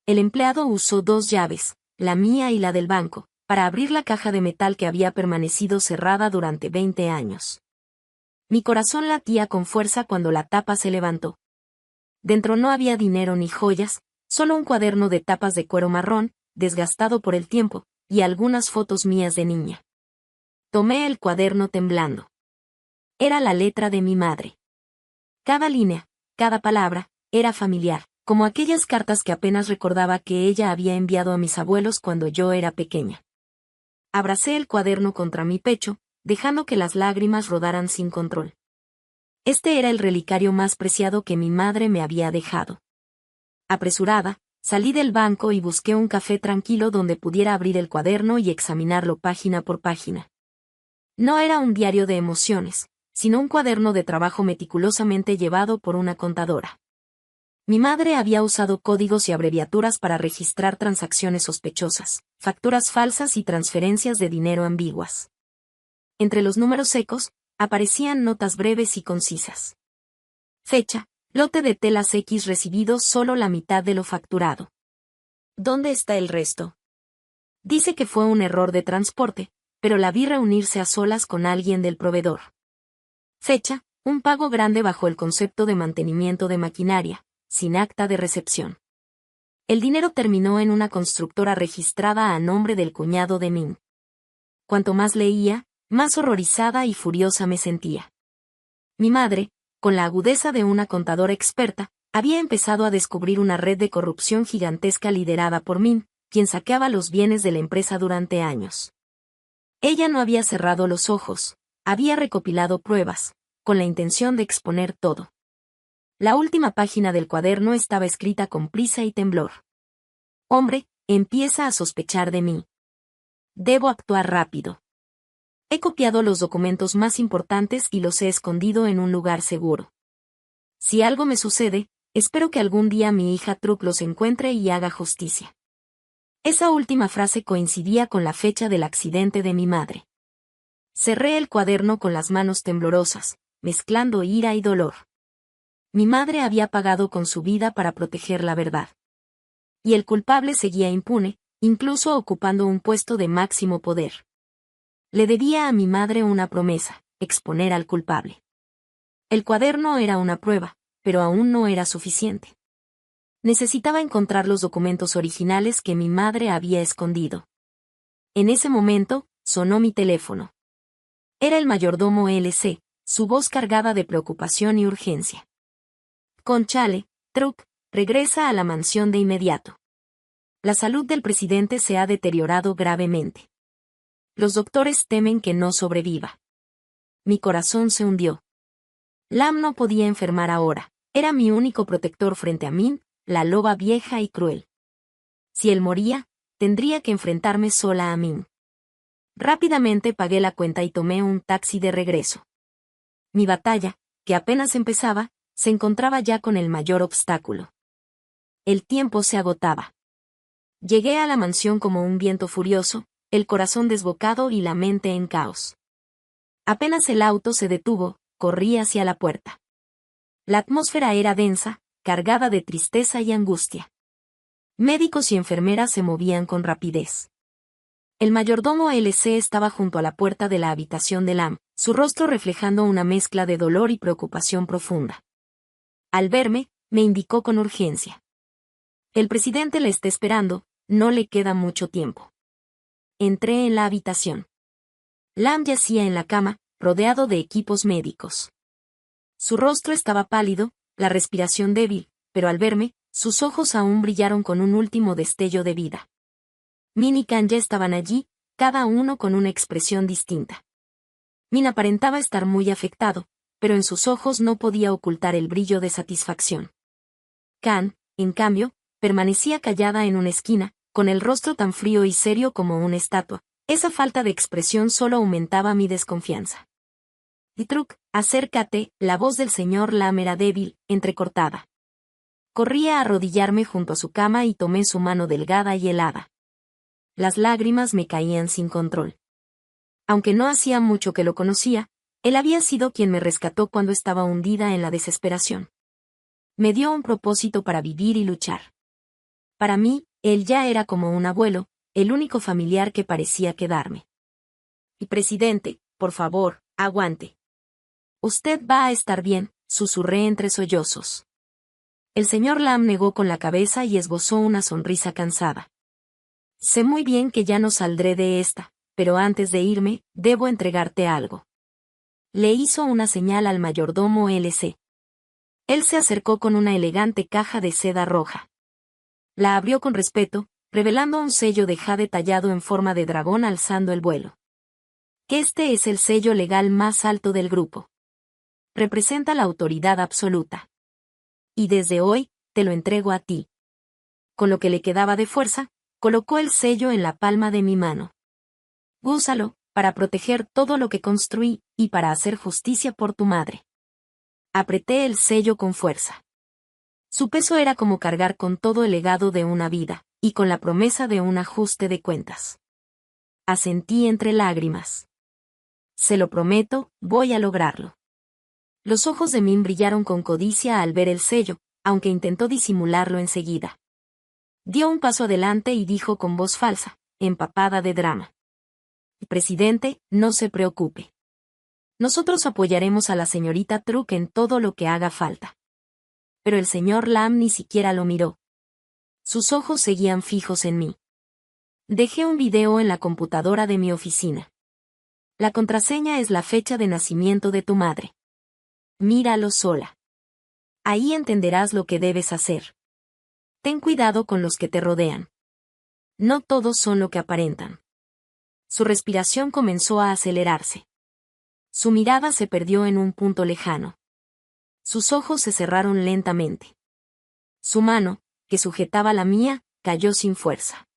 El empleado usó 2 llaves, la mía y la del banco, para abrir la caja de metal que había permanecido cerrada durante 20 años. Mi corazón latía con fuerza cuando la tapa se levantó. Dentro no había dinero ni joyas, solo un cuaderno de tapas de cuero marrón, desgastado por el tiempo, y algunas fotos mías de niña. Tomé el cuaderno temblando. Era la letra de mi madre. Cada línea, cada palabra, era familiar, como aquellas cartas que apenas recordaba que ella había enviado a mis abuelos cuando yo era pequeña. Abracé el cuaderno contra mi pecho, dejando que las lágrimas rodaran sin control. Este era el relicario más preciado que mi madre me había dejado. Apresurada, salí del banco y busqué un café tranquilo donde pudiera abrir el cuaderno y examinarlo página por página. No era un diario de emociones, sino un cuaderno de trabajo meticulosamente llevado por una contadora. Mi madre había usado códigos y abreviaturas para registrar transacciones sospechosas, facturas falsas y transferencias de dinero ambiguas. Entre los números secos, aparecían notas breves y concisas. Fecha: lote de telas X recibido solo la mitad de lo facturado. ¿Dónde está el resto? Dice que fue un error de transporte, pero la vi reunirse a solas con alguien del proveedor. Fecha: un pago grande bajo el concepto de mantenimiento de maquinaria, sin acta de recepción. El dinero terminó en una constructora registrada a nombre del cuñado de Min. Cuanto más leía, más horrorizada y furiosa me sentía. Mi madre, con la agudeza de una contadora experta, había empezado a descubrir una red de corrupción gigantesca liderada por Min, quien saqueaba los bienes de la empresa durante años. Ella no había cerrado los ojos, había recopilado pruebas, con la intención de exponer todo. La última página del cuaderno estaba escrita con prisa y temblor. Hombre, empieza a sospechar de mí. Debo actuar rápido. He copiado los documentos más importantes y los he escondido en un lugar seguro. Si algo me sucede, espero que algún día mi hija Truk los encuentre y haga justicia. Esa última frase coincidía con la fecha del accidente de mi madre. Cerré el cuaderno con las manos temblorosas, mezclando ira y dolor. Mi madre había pagado con su vida para proteger la verdad. Y el culpable seguía impune, incluso ocupando un puesto de máximo poder. Le debía a mi madre una promesa: exponer al culpable. El cuaderno era una prueba, pero aún no era suficiente. Necesitaba encontrar los documentos originales que mi madre había escondido. En ese momento, sonó mi teléfono. Era el mayordomo LC, su voz cargada de preocupación y urgencia. Conchale, Truk, regresa a la mansión de inmediato. La salud del presidente se ha deteriorado gravemente. Los doctores temen que no sobreviva. Mi corazón se hundió. Lam no podía enfermar ahora, era mi único protector frente a Min, la loba vieja y cruel. Si él moría, tendría que enfrentarme sola a Min. Rápidamente pagué la cuenta y tomé un taxi de regreso. Mi batalla, que apenas empezaba, se encontraba ya con el mayor obstáculo. El tiempo se agotaba. Llegué a la mansión como un viento furioso, el corazón desbocado y la mente en caos. Apenas el auto se detuvo, corrí hacia la puerta. La atmósfera era densa, cargada de tristeza y angustia. Médicos y enfermeras se movían con rapidez. El mayordomo LC estaba junto a la puerta de la habitación de Lam, su rostro reflejando una mezcla de dolor y preocupación profunda. Al verme, me indicó con urgencia: el presidente le está esperando, no le queda mucho tiempo. Entré en la habitación. Lam yacía en la cama, rodeado de equipos médicos. Su rostro estaba pálido, la respiración débil, pero al verme, sus ojos aún brillaron con un último destello de vida. Min y Kanya estaban allí, cada uno con una expresión distinta. Min aparentaba estar muy afectado, pero en sus ojos no podía ocultar el brillo de satisfacción. Kan, en cambio, permanecía callada en una esquina, con el rostro tan frío y serio como una estatua. Esa falta de expresión solo aumentaba mi desconfianza. Truk, acércate, la voz del señor Lam era débil, entrecortada. Corrí a arrodillarme junto a su cama y tomé su mano delgada y helada. Las lágrimas me caían sin control. Aunque no hacía mucho que lo conocía, él había sido quien me rescató cuando estaba hundida en la desesperación. Me dio un propósito para vivir y luchar. Para mí, él ya era como un abuelo, el único familiar que parecía quedarme. Y presidente, por favor, aguante. Usted va a estar bien, susurré entre sollozos. El señor Lam negó con la cabeza y esbozó una sonrisa cansada. Sé muy bien que ya no saldré de esta, pero antes de irme, debo entregarte algo. Le hizo una señal al mayordomo LC. Él se acercó con una elegante caja de seda roja. La abrió con respeto, revelando un sello de jade tallado en forma de dragón alzando el vuelo. Este es el sello legal más alto del grupo. Representa la autoridad absoluta. Y desde hoy, te lo entrego a ti. Con lo que le quedaba de fuerza, colocó el sello en la palma de mi mano. Úsalo, para proteger todo lo que construí, y para hacer justicia por tu madre. Apreté el sello con fuerza. Su peso era como cargar con todo el legado de una vida, y con la promesa de un ajuste de cuentas. Asentí entre lágrimas. Se lo prometo, voy a lograrlo. Los ojos de Min brillaron con codicia al ver el sello, aunque intentó disimularlo enseguida. Dio un paso adelante y dijo con voz falsa, empapada de drama: Presidente, no se preocupe. Nosotros apoyaremos a la señorita Truk en todo lo que haga falta. Pero el señor Lam ni siquiera lo miró. Sus ojos seguían fijos en mí. Dejé un video en la computadora de mi oficina. La contraseña es la fecha de nacimiento de tu madre. Míralo sola. Ahí entenderás lo que debes hacer. Ten cuidado con los que te rodean. No todos son lo que aparentan. Su respiración comenzó a acelerarse. Su mirada se perdió en un punto lejano. Sus ojos se cerraron lentamente. Su mano, que sujetaba la mía, cayó sin fuerza.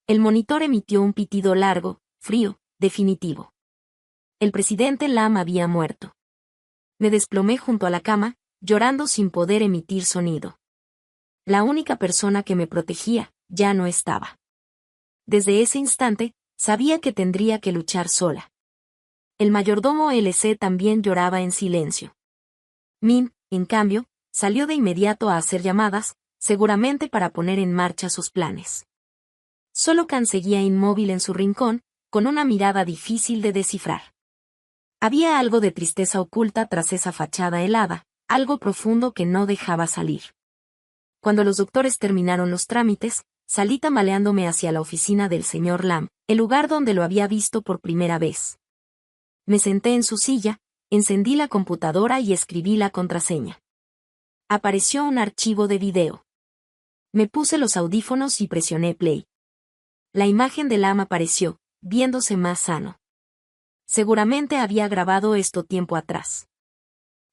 El monitor emitió un pitido largo, frío, definitivo. El presidente Lam había muerto. Me desplomé junto a la cama, llorando sin poder emitir sonido. La única persona que me protegía, ya no estaba. Desde ese instante, sabía que tendría que luchar sola. El mayordomo LC también lloraba en silencio. Min, en cambio, salió de inmediato a hacer llamadas, seguramente para poner en marcha sus planes. Solo Khan seguía inmóvil en su rincón, con una mirada difícil de descifrar. Había algo de tristeza oculta tras esa fachada helada, algo profundo que no dejaba salir. Cuando los doctores terminaron los trámites, salí tambaleándome hacia la oficina del señor Lam, el lugar donde lo había visto por primera vez. Me senté en su silla, encendí la computadora y escribí la contraseña. Apareció un archivo de video. Me puse los audífonos y presioné play. La imagen de Lam apareció, viéndose más sano. Seguramente había grabado esto tiempo atrás.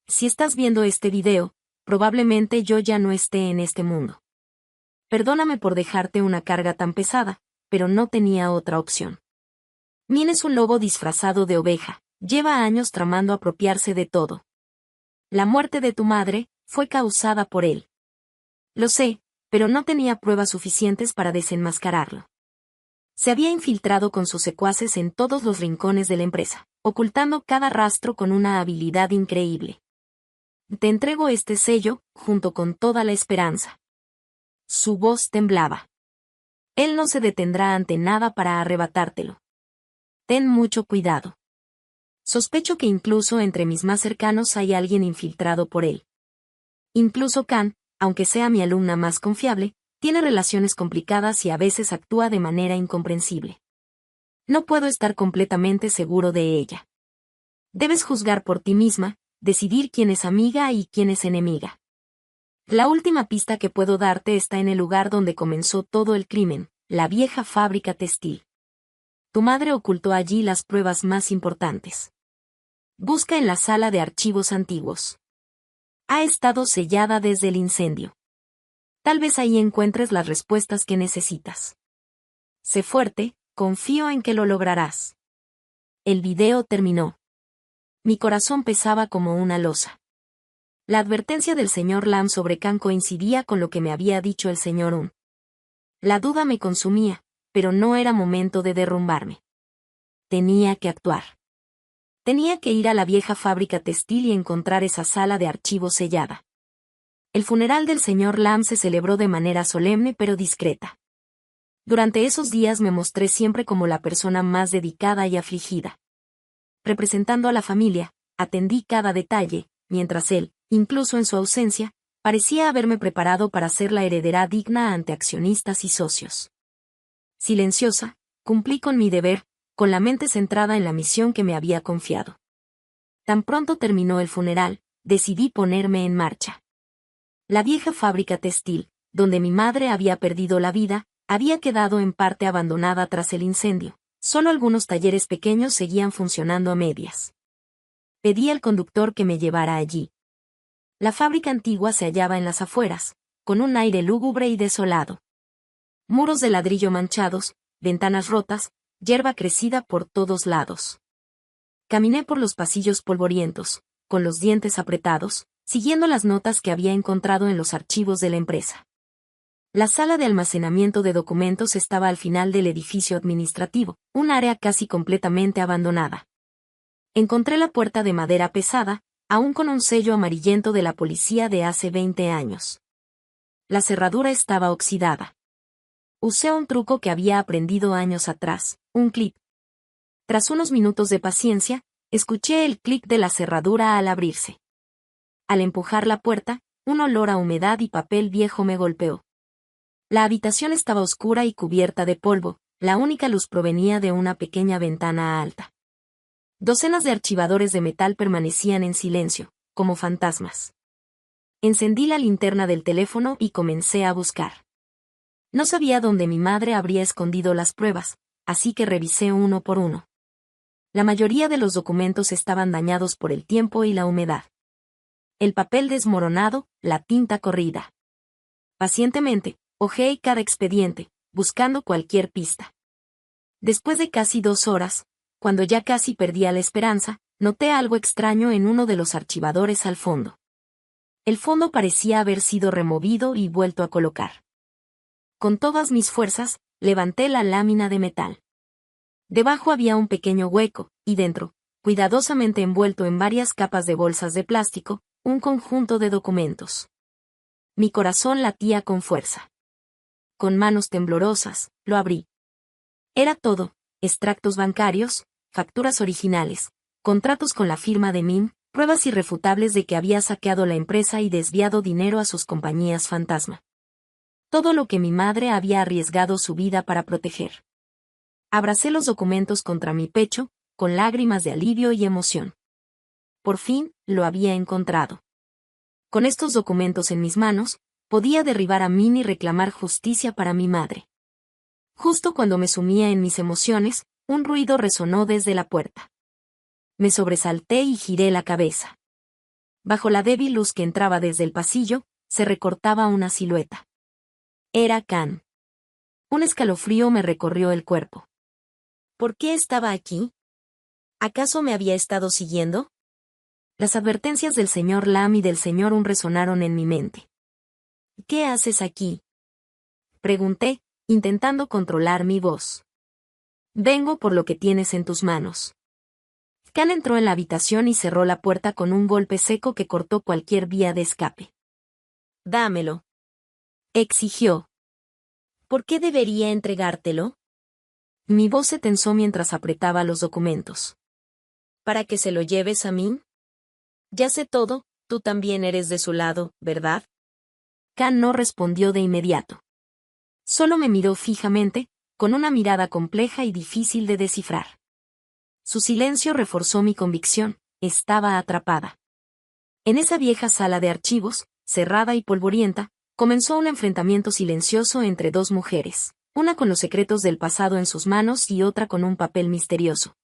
Si estás viendo este video, probablemente yo ya no esté en este mundo. Perdóname por dejarte una carga tan pesada, pero no tenía otra opción. Min es un lobo disfrazado de oveja, lleva años tramando apropiarse de todo. La muerte de tu madre fue causada por él. Lo sé, pero no tenía pruebas suficientes para desenmascararlo. Se había infiltrado con sus secuaces en todos los rincones de la empresa, ocultando cada rastro con una habilidad increíble. Te entrego este sello, junto con toda la esperanza. Su voz temblaba. Él no se detendrá ante nada para arrebatártelo. Ten mucho cuidado. Sospecho que incluso entre mis más cercanos hay alguien infiltrado por él. Incluso Khan, aunque sea mi alumna más confiable, tiene relaciones complicadas y a veces actúa de manera incomprensible. No puedo estar completamente seguro de ella. Debes juzgar por ti misma, decidir quién es amiga y quién es enemiga. La última pista que puedo darte está en el lugar donde comenzó todo el crimen, la vieja fábrica textil. Tu madre ocultó allí las pruebas más importantes. Busca en la sala de archivos antiguos. Ha estado sellada desde el incendio. Tal vez ahí encuentres las respuestas que necesitas. Sé fuerte, confío en que lo lograrás. El video terminó. Mi corazón pesaba como una losa. La advertencia del señor Lam sobre Khan coincidía con lo que me había dicho el señor Un. La duda me consumía, pero no era momento de derrumbarme. Tenía que actuar. Tenía que ir a la vieja fábrica textil y encontrar esa sala de archivos sellada. El funeral del señor Lam se celebró de manera solemne pero discreta. Durante esos días me mostré siempre como la persona más dedicada y afligida. Representando a la familia, atendí cada detalle, mientras él, incluso en su ausencia, parecía haberme preparado para ser la heredera digna ante accionistas y socios. Silenciosa, cumplí con mi deber, con la mente centrada en la misión que me había confiado. Tan pronto terminó el funeral, decidí ponerme en marcha. La vieja fábrica textil, donde mi madre había perdido la vida, había quedado en parte abandonada tras el incendio. Solo algunos talleres pequeños seguían funcionando a medias. Pedí al conductor que me llevara allí. La fábrica antigua se hallaba en las afueras, con un aire lúgubre y desolado. Muros de ladrillo manchados, ventanas rotas, hierba crecida por todos lados. Caminé por los pasillos polvorientos, con los dientes apretados, siguiendo las notas que había encontrado en los archivos de la empresa. La sala de almacenamiento de documentos estaba al final del edificio administrativo, un área casi completamente abandonada. Encontré la puerta de madera pesada, aún con un sello amarillento de la policía de hace 20 años. La cerradura estaba oxidada. Usé un truco que había aprendido años atrás, un clip. Tras unos minutos de paciencia, escuché el clic de la cerradura al abrirse. Al empujar la puerta, un olor a humedad y papel viejo me golpeó. La habitación estaba oscura y cubierta de polvo, la única luz provenía de una pequeña ventana alta. Docenas de archivadores de metal permanecían en silencio, como fantasmas. Encendí la linterna del teléfono y comencé a buscar. No sabía dónde mi madre habría escondido las pruebas, así que revisé uno por uno. La mayoría de los documentos estaban dañados por el tiempo y la humedad. El papel desmoronado, la tinta corrida. Pacientemente, hojeé cada expediente, buscando cualquier pista. Después de casi 2 horas, cuando ya casi perdía la esperanza, noté algo extraño en uno de los archivadores al fondo. El fondo parecía haber sido removido y vuelto a colocar. Con todas mis fuerzas, levanté la lámina de metal. Debajo había un pequeño hueco, y dentro, cuidadosamente envuelto en varias capas de bolsas de plástico, un conjunto de documentos. Mi corazón latía con fuerza. Con manos temblorosas, lo abrí. Era todo: extractos bancarios, facturas originales, contratos con la firma de Min, pruebas irrefutables de que había saqueado la empresa y desviado dinero a sus compañías fantasma. Todo lo que mi madre había arriesgado su vida para proteger. Abracé los documentos contra mi pecho, con lágrimas de alivio y emoción. Por fin, lo había encontrado. Con estos documentos en mis manos, podía derribar a Min y reclamar justicia para mi madre. Justo cuando me sumía en mis emociones, un ruido resonó desde la puerta. Me sobresalté y giré la cabeza. Bajo la débil luz que entraba desde el pasillo, se recortaba una silueta. Era Khan. Un escalofrío me recorrió el cuerpo. ¿Por qué estaba aquí? ¿Acaso me había estado siguiendo? Las advertencias del señor Lam y del señor Un resonaron en mi mente. ¿Qué haces aquí?, pregunté, intentando controlar mi voz. Vengo por lo que tienes en tus manos. Khan entró en la habitación y cerró la puerta con un golpe seco que cortó cualquier vía de escape. Dámelo, exigió. ¿Por qué debería entregártelo? Mi voz se tensó mientras apretaba los documentos. ¿Para que se lo lleves a mí? Ya sé todo, tú también eres de su lado, ¿verdad? Khan no respondió de inmediato. Solo me miró fijamente, con una mirada compleja y difícil de descifrar. Su silencio reforzó mi convicción: estaba atrapada. En esa vieja sala de archivos, cerrada y polvorienta, comenzó un enfrentamiento silencioso entre dos mujeres, una con los secretos del pasado en sus manos y otra con un papel misterioso.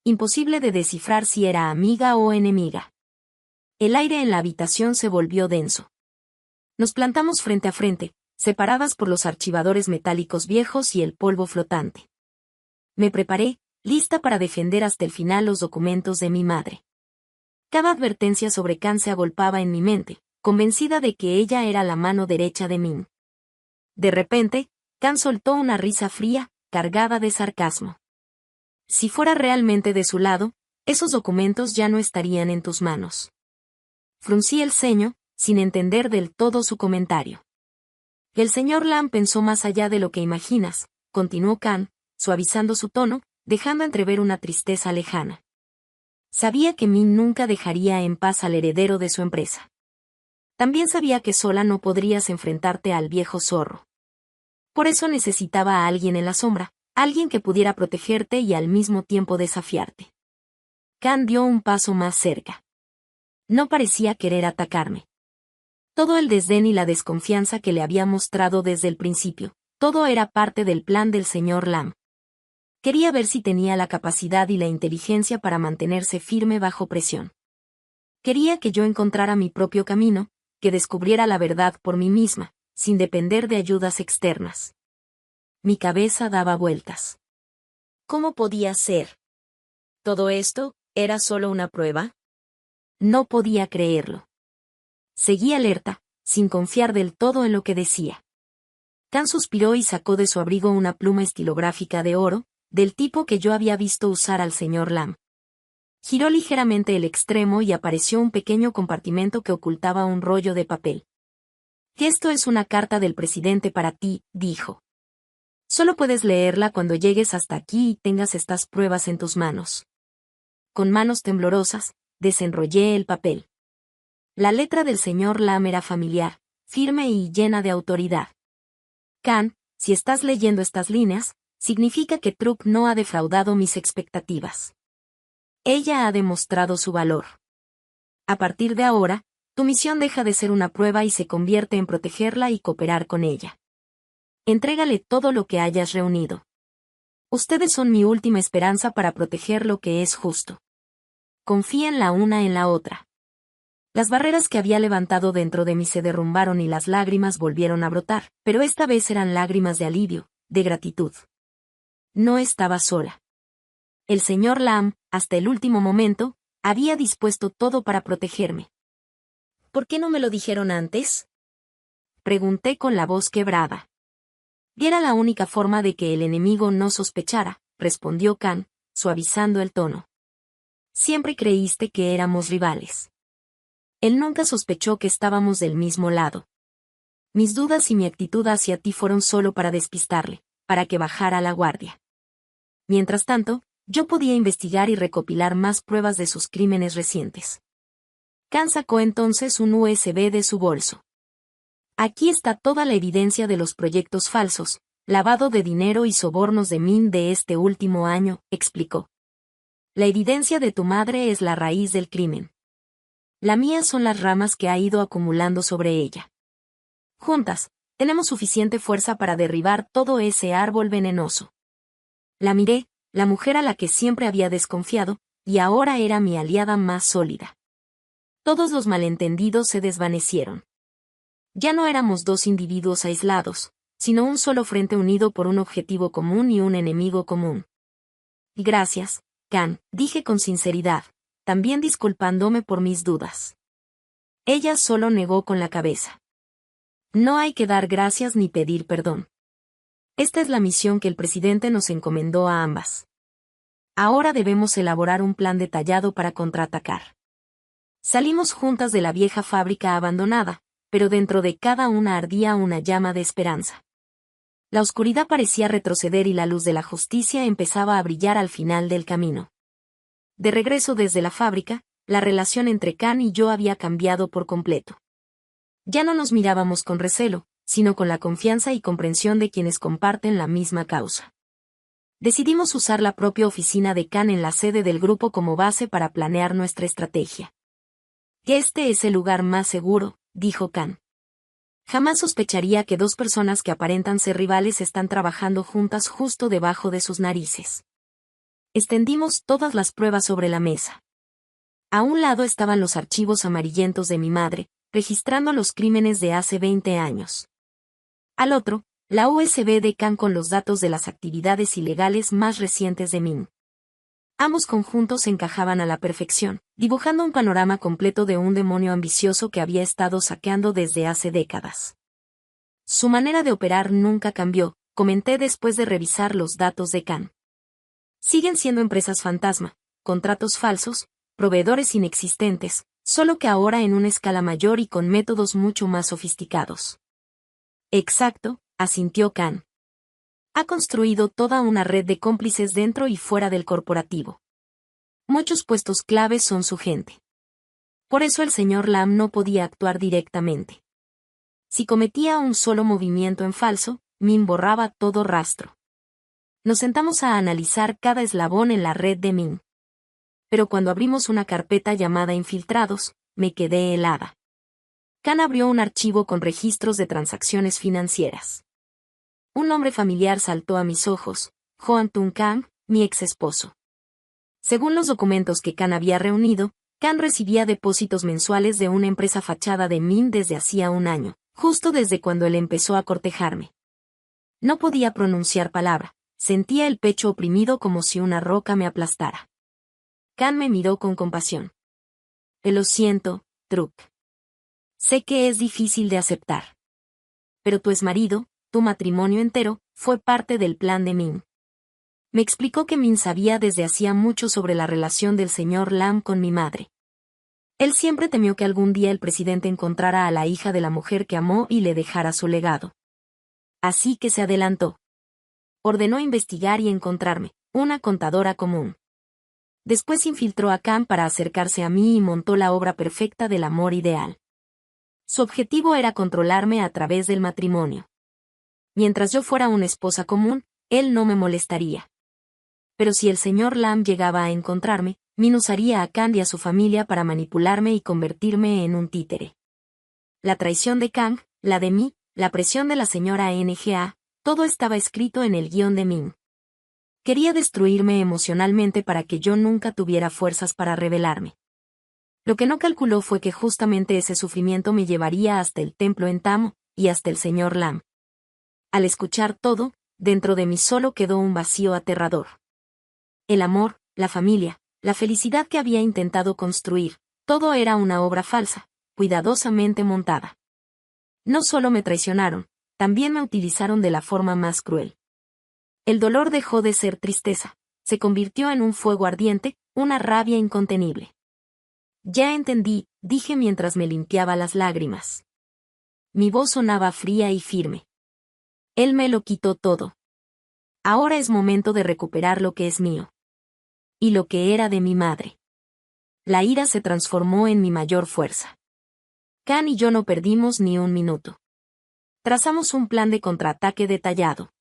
Imposible de descifrar si era amiga o enemiga. El aire en la habitación se volvió denso. Nos plantamos frente a frente, separadas por los archivadores metálicos viejos y el polvo flotante. Me preparé, lista para defender hasta el final los documentos de mi madre. Cada advertencia sobre Khan se agolpaba en mi mente, convencida de que ella era la mano derecha de Min. De repente, Khan soltó una risa fría, cargada de sarcasmo. Si fuera realmente de su lado, esos documentos ya no estarían en tus manos. Fruncí el ceño, sin entender del todo su comentario. El señor Lam pensó más allá de lo que imaginas, continuó Khan, suavizando su tono, dejando entrever una tristeza lejana. Sabía que Min nunca dejaría en paz al heredero de su empresa. También sabía que sola no podrías enfrentarte al viejo zorro. Por eso necesitaba a alguien en la sombra, alguien que pudiera protegerte y al mismo tiempo desafiarte. Khan dio un paso más cerca. No parecía querer atacarme. Todo el desdén y la desconfianza que le había mostrado desde el principio, todo era parte del plan del señor Lam. Quería ver si tenía la capacidad y la inteligencia para mantenerse firme bajo presión. Quería que yo encontrara mi propio camino, que descubriera la verdad por mí misma, sin depender de ayudas externas. Mi cabeza daba vueltas. ¿Cómo podía ser? ¿Todo esto era solo una prueba? No podía creerlo. Seguí alerta, sin confiar del todo en lo que decía. Khan suspiró y sacó de su abrigo una pluma estilográfica de oro, del tipo que yo había visto usar al señor Lam. Giró ligeramente el extremo y apareció un pequeño compartimento que ocultaba un rollo de papel. «Esto es una carta del presidente para ti», dijo. Solo puedes leerla cuando llegues hasta aquí y tengas estas pruebas en tus manos. Con manos temblorosas, desenrollé el papel. La letra del señor Lam era familiar, firme y llena de autoridad. Khan, si estás leyendo estas líneas, significa que Truk no ha defraudado mis expectativas. Ella ha demostrado su valor. A partir de ahora, tu misión deja de ser una prueba y se convierte en protegerla y cooperar con ella. Entrégale todo lo que hayas reunido. Ustedes son mi última esperanza para proteger lo que es justo. Confíen la una en la otra. Las barreras que había levantado dentro de mí se derrumbaron y las lágrimas volvieron a brotar, pero esta vez eran lágrimas de alivio, de gratitud. No estaba sola. El señor Lam, hasta el último momento, había dispuesto todo para protegerme. ¿Por qué no me lo dijeron antes?, pregunté con la voz quebrada. Y era la única forma de que el enemigo no sospechara, respondió Khan, suavizando el tono. Siempre creíste que éramos rivales. Él nunca sospechó que estábamos del mismo lado. Mis dudas y mi actitud hacia ti fueron solo para despistarle, para que bajara la guardia. Mientras tanto, yo podía investigar y recopilar más pruebas de sus crímenes recientes. Khan sacó entonces un USB de su bolso. Aquí está toda la evidencia de los proyectos falsos, lavado de dinero y sobornos de Min de este último año, explicó. La evidencia de tu madre es la raíz del crimen. La mía son las ramas que ha ido acumulando sobre ella. Juntas, tenemos suficiente fuerza para derribar todo ese árbol venenoso. La miré, la mujer a la que siempre había desconfiado, y ahora era mi aliada más sólida. Todos los malentendidos se desvanecieron. Ya no éramos dos individuos aislados, sino un solo frente unido por un objetivo común y un enemigo común. Gracias, Khan, dije con sinceridad, también disculpándome por mis dudas. Ella solo negó con la cabeza. No hay que dar gracias ni pedir perdón. Esta es la misión que el presidente nos encomendó a ambas. Ahora debemos elaborar un plan detallado para contraatacar. Salimos juntas de la vieja fábrica abandonada, pero dentro de cada una ardía una llama de esperanza. La oscuridad parecía retroceder y la luz de la justicia empezaba a brillar al final del camino. De regreso desde la fábrica, la relación entre Khan y yo había cambiado por completo. Ya no nos mirábamos con recelo, sino con la confianza y comprensión de quienes comparten la misma causa. Decidimos usar la propia oficina de Khan en la sede del grupo como base para planear nuestra estrategia. Este es el lugar más seguro, dijo Khan. Jamás sospecharía que dos personas que aparentan ser rivales están trabajando juntas justo debajo de sus narices. Extendimos todas las pruebas sobre la mesa. A un lado estaban los archivos amarillentos de mi madre, registrando los crímenes de hace 20 años. Al otro, la USB de Khan con los datos de las actividades ilegales más recientes de Min. Ambos conjuntos encajaban a la perfección, dibujando un panorama completo de un demonio ambicioso que había estado saqueando desde hace décadas. Su manera de operar nunca cambió, comenté después de revisar los datos de Khan. Siguen siendo empresas fantasma, contratos falsos, proveedores inexistentes, solo que ahora en una escala mayor y con métodos mucho más sofisticados. Exacto, asintió Khan. Ha construido toda una red de cómplices dentro y fuera del corporativo. Muchos puestos claves son su gente. Por eso el señor Lam no podía actuar directamente. Si cometía un solo movimiento en falso, Min borraba todo rastro. Nos sentamos a analizar cada eslabón en la red de Min. Pero cuando abrimos una carpeta llamada Infiltrados, me quedé helada. Khan abrió un archivo con registros de transacciones financieras. Un nombre familiar saltó a mis ojos, Joan Tung Kang, mi ex esposo. Según los documentos que Khan había reunido, Khan recibía depósitos mensuales de una empresa fachada de Min desde hacía un año, justo desde cuando él empezó a cortejarme. No podía pronunciar palabra, sentía el pecho oprimido como si una roca me aplastara. Khan me miró con compasión. Lo siento, Truk. Sé que es difícil de aceptar. Pero tu exmarido, tu matrimonio entero, fue parte del plan de Min. Me explicó que Min sabía desde hacía mucho sobre la relación del señor Lam con mi madre. Él siempre temió que algún día el presidente encontrara a la hija de la mujer que amó y le dejara su legado. Así que se adelantó. ordenó investigar y encontrarme, una contadora común. Después infiltró a Khan para acercarse a mí y montó la obra perfecta del amor ideal. Su objetivo era controlarme a través del matrimonio. Mientras yo fuera una esposa común, él no me molestaría. Pero si el señor Lam llegaba a encontrarme, Min usaría a Khan y a su familia para manipularme y convertirme en un títere. La traición de Kang, la de mí, la presión de la señora Nga, todo estaba escrito en el guión de Min. Quería destruirme emocionalmente para que yo nunca tuviera fuerzas para rebelarme. Lo que no calculó fue que justamente ese sufrimiento me llevaría hasta el templo en Tamo, y hasta el señor Lam. Al escuchar todo, dentro de mí solo quedó un vacío aterrador. El amor, la familia, la felicidad que había intentado construir, todo era una obra falsa, cuidadosamente montada. No solo me traicionaron, también me utilizaron de la forma más cruel. El dolor dejó de ser tristeza, se convirtió en un fuego ardiente, una rabia incontenible. Ya entendí, dije mientras me limpiaba las lágrimas. Mi voz sonaba fría y firme. Él me lo quitó todo. Ahora es momento de recuperar lo que es mío. Y lo que era de mi madre. La ira se transformó en mi mayor fuerza. Khan y yo no perdimos ni un minuto. Trazamos un plan de contraataque detallado.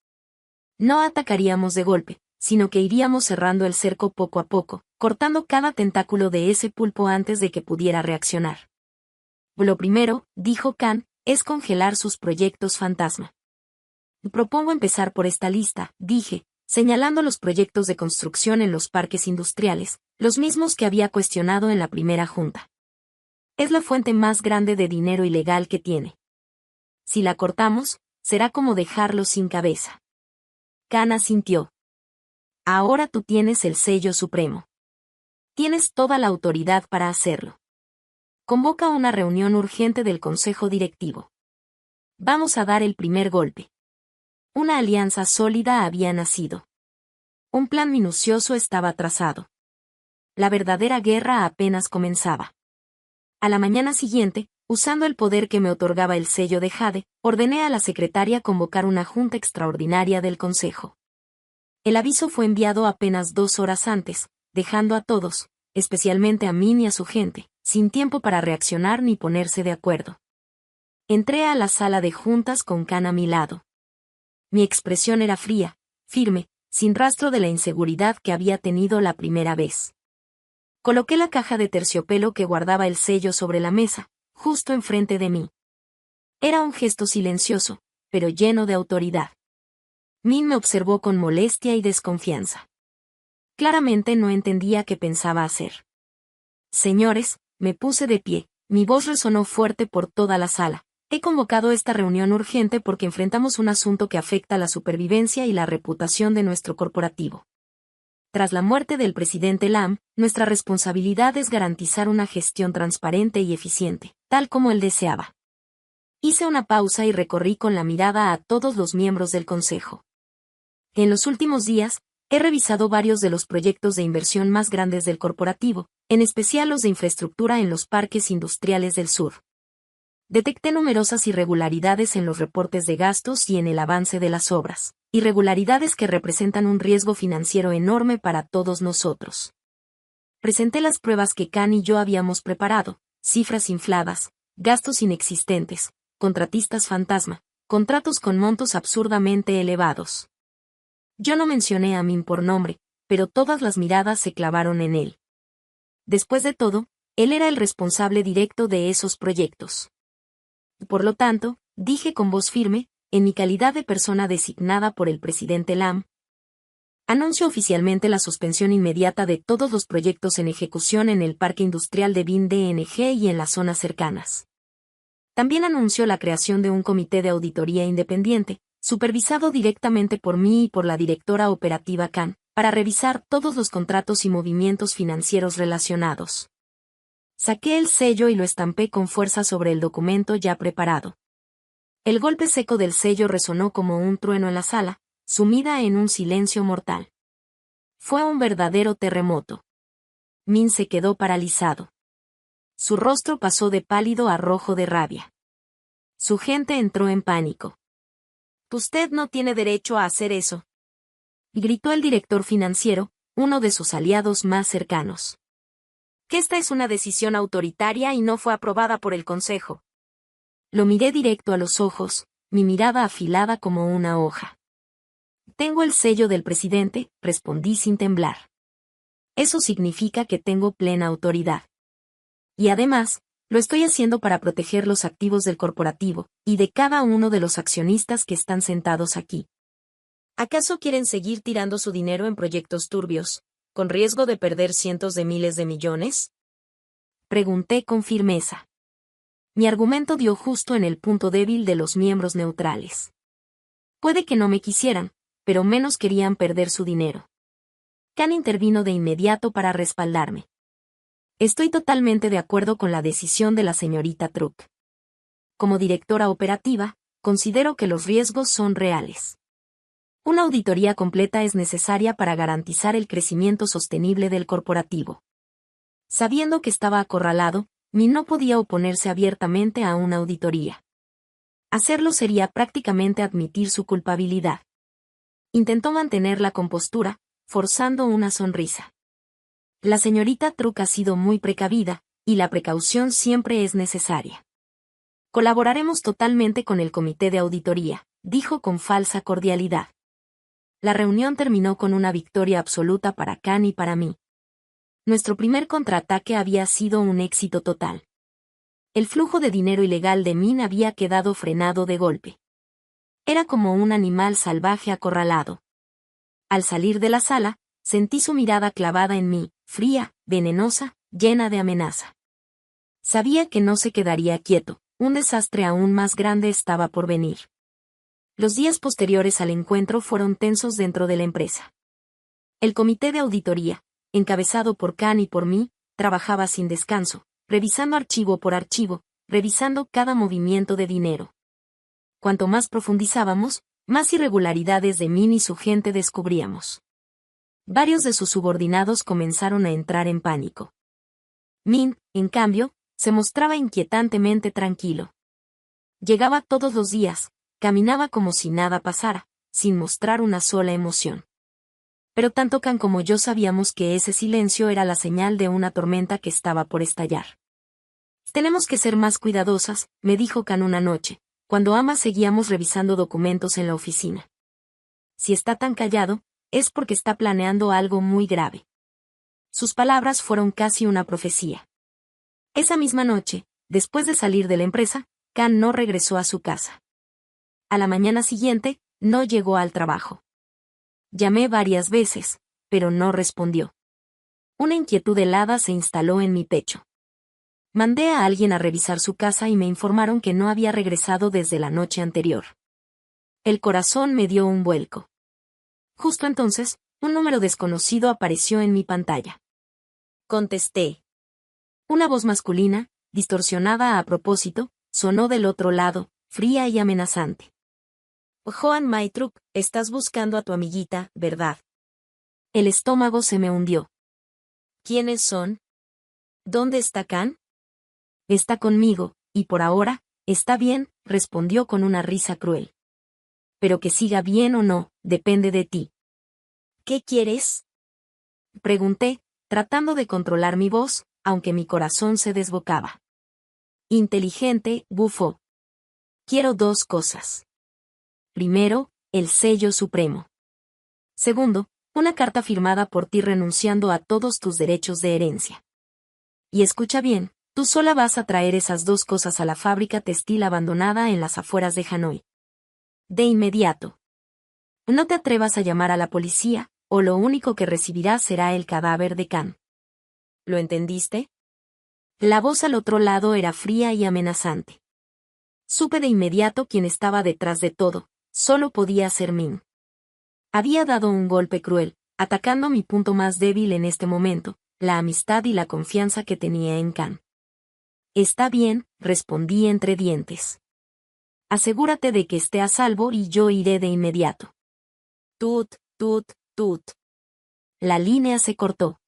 No atacaríamos de golpe, sino que iríamos cerrando el cerco poco a poco, cortando cada tentáculo de ese pulpo antes de que pudiera reaccionar. Lo primero, dijo Khan, es congelar sus proyectos fantasma. Propongo empezar por esta lista, dije, señalando los proyectos de construcción en los parques industriales, los mismos que había cuestionado en la primera junta. Es la fuente más grande de dinero ilegal que tiene. Si la cortamos, será como dejarlo sin cabeza. Khan asintió. Ahora tú tienes el sello supremo. Tienes toda la autoridad para hacerlo. Convoca una reunión urgente del Consejo Directivo. Vamos a dar el primer golpe. Una alianza sólida había nacido. Un plan minucioso estaba trazado. La verdadera guerra apenas comenzaba. A la mañana siguiente, usando el poder que me otorgaba el sello de Jade, ordené a la secretaria convocar una junta extraordinaria del Consejo. El aviso fue enviado apenas 2 horas antes, dejando a todos, especialmente a Min y a su gente, sin tiempo para reaccionar ni ponerse de acuerdo. Entré a la sala de juntas con Khan a mi lado. Mi expresión era fría, firme, sin rastro de la inseguridad que había tenido la primera vez. Coloqué la caja de terciopelo que guardaba el sello sobre la mesa, justo enfrente de mí. Era un gesto silencioso, pero lleno de autoridad. Min me observó con molestia y desconfianza. Claramente no entendía qué pensaba hacer. Señores, me puse de pie, mi voz resonó fuerte por toda la sala. He convocado esta reunión urgente porque enfrentamos un asunto que afecta la supervivencia y la reputación de nuestro corporativo. Tras la muerte del presidente Lam, nuestra responsabilidad es garantizar una gestión transparente y eficiente, tal como él deseaba. Hice una pausa y recorrí con la mirada a todos los miembros del consejo. En los últimos días, he revisado varios de los proyectos de inversión más grandes del corporativo, en especial los de infraestructura en los parques industriales del sur. Detecté numerosas irregularidades en los reportes de gastos y en el avance de las obras, irregularidades que representan un riesgo financiero enorme para todos nosotros. Presenté las pruebas que Khan y yo habíamos preparado, cifras infladas, gastos inexistentes, contratistas fantasma, contratos con montos absurdamente elevados. Yo no mencioné a Min por nombre, pero todas las miradas se clavaron en él. Después de todo, él era el responsable directo de esos proyectos. Por lo tanto, dije con voz firme, en mi calidad de persona designada por el presidente Lam, anuncio oficialmente la suspensión inmediata de todos los proyectos en ejecución en el parque industrial de Bin DNG y en las zonas cercanas. También anunció la creación de un comité de auditoría independiente, supervisado directamente por mí y por la directora operativa Khan, para revisar todos los contratos y movimientos financieros relacionados. Saqué el sello y lo estampé con fuerza sobre el documento ya preparado. El golpe seco del sello resonó como un trueno en la sala, sumida en un silencio mortal. Fue un verdadero terremoto. Min se quedó paralizado. Su rostro pasó de pálido a rojo de rabia. Su gente entró en pánico. Usted no tiene derecho a hacer eso. gritó el director financiero, uno de sus aliados más cercanos. Que esta es una decisión autoritaria y no fue aprobada por el Consejo. Lo miré directo a los ojos, mi mirada afilada como una hoja. Tengo el sello del presidente, respondí sin temblar. Eso significa que tengo plena autoridad. Y además, lo estoy haciendo para proteger los activos del corporativo, y de cada uno de los accionistas que están sentados aquí. ¿Acaso quieren seguir tirando su dinero en proyectos turbios, con riesgo de perder cientos de miles de millones? Pregunté con firmeza. Mi argumento dio justo en el punto débil de los miembros neutrales. Puede que no me quisieran, pero menos querían perder su dinero. Khan intervino de inmediato para respaldarme. Estoy totalmente de acuerdo con la decisión de la señorita Truk. Como directora operativa, considero que los riesgos son reales. Una auditoría completa es necesaria para garantizar el crecimiento sostenible del corporativo. Sabiendo que estaba acorralado, Min no podía oponerse abiertamente a una auditoría. Hacerlo sería prácticamente admitir su culpabilidad. Intentó mantener la compostura, forzando una sonrisa. La señorita Truk ha sido muy precavida, y la precaución siempre es necesaria. Colaboraremos totalmente con el comité de auditoría, dijo con falsa cordialidad. La reunión terminó con una victoria absoluta para Khan y para mí. Nuestro primer contraataque había sido un éxito total. El flujo de dinero ilegal de Min había quedado frenado de golpe. Era como un animal salvaje acorralado. Al salir de la sala, sentí su mirada clavada en mí, fría, venenosa, llena de amenaza. Sabía que no se quedaría quieto, un desastre aún más grande estaba por venir. Los días posteriores al encuentro fueron tensos dentro de la empresa. El comité de auditoría, encabezado por Khan y por mí, trabajaba sin descanso, revisando archivo por archivo, revisando cada movimiento de dinero. Cuanto más profundizábamos, más irregularidades de Min y su gente descubríamos. Varios de sus subordinados comenzaron a entrar en pánico. Min, en cambio, se mostraba inquietantemente tranquilo. Llegaba todos los días, caminaba como si nada pasara, sin mostrar una sola emoción. Pero tanto Khan como yo sabíamos que ese silencio era la señal de una tormenta que estaba por estallar. Tenemos que ser más cuidadosas, me dijo Khan una noche, cuando ambas seguíamos revisando documentos en la oficina. Si está tan callado, es porque está planeando algo muy grave. Sus palabras fueron casi una profecía. Esa misma noche, después de salir de la empresa, Khan no regresó a su casa. A la mañana siguiente, no llegó al trabajo. Llamé varias veces, pero no respondió. Una inquietud helada se instaló en mi pecho. Mandé a alguien a revisar su casa y me informaron que no había regresado desde la noche anterior. El corazón me dio un vuelco. Justo entonces, un número desconocido apareció en mi pantalla. Contesté. Una voz masculina, distorsionada a propósito, sonó del otro lado, fría y amenazante. Joan Maitruk, estás buscando a tu amiguita, ¿verdad? El estómago se me hundió. ¿Quiénes son? ¿Dónde está Khan? Está conmigo, y por ahora, está bien, respondió con una risa cruel. Pero que siga bien o no, depende de ti. ¿Qué quieres? Pregunté, tratando de controlar mi voz, aunque mi corazón se desbocaba. Inteligente, bufó. Quiero dos cosas. Primero, el sello supremo. Segundo, una carta firmada por ti renunciando a todos tus derechos de herencia. Y escucha bien, tú sola vas a traer esas dos cosas a la fábrica textil abandonada en las afueras de Hanoi. De inmediato. No te atrevas a llamar a la policía, o lo único que recibirás será el cadáver de Khan. ¿Lo entendiste? La voz al otro lado era fría y amenazante. Supe de inmediato quién estaba detrás de todo, solo podía ser Min. Había dado un golpe cruel, atacando mi punto más débil en este momento, la amistad y la confianza que tenía en Khan. Está bien, respondí entre dientes. Asegúrate de que esté a salvo y yo iré de inmediato. Tut, tut, tut. La línea se cortó.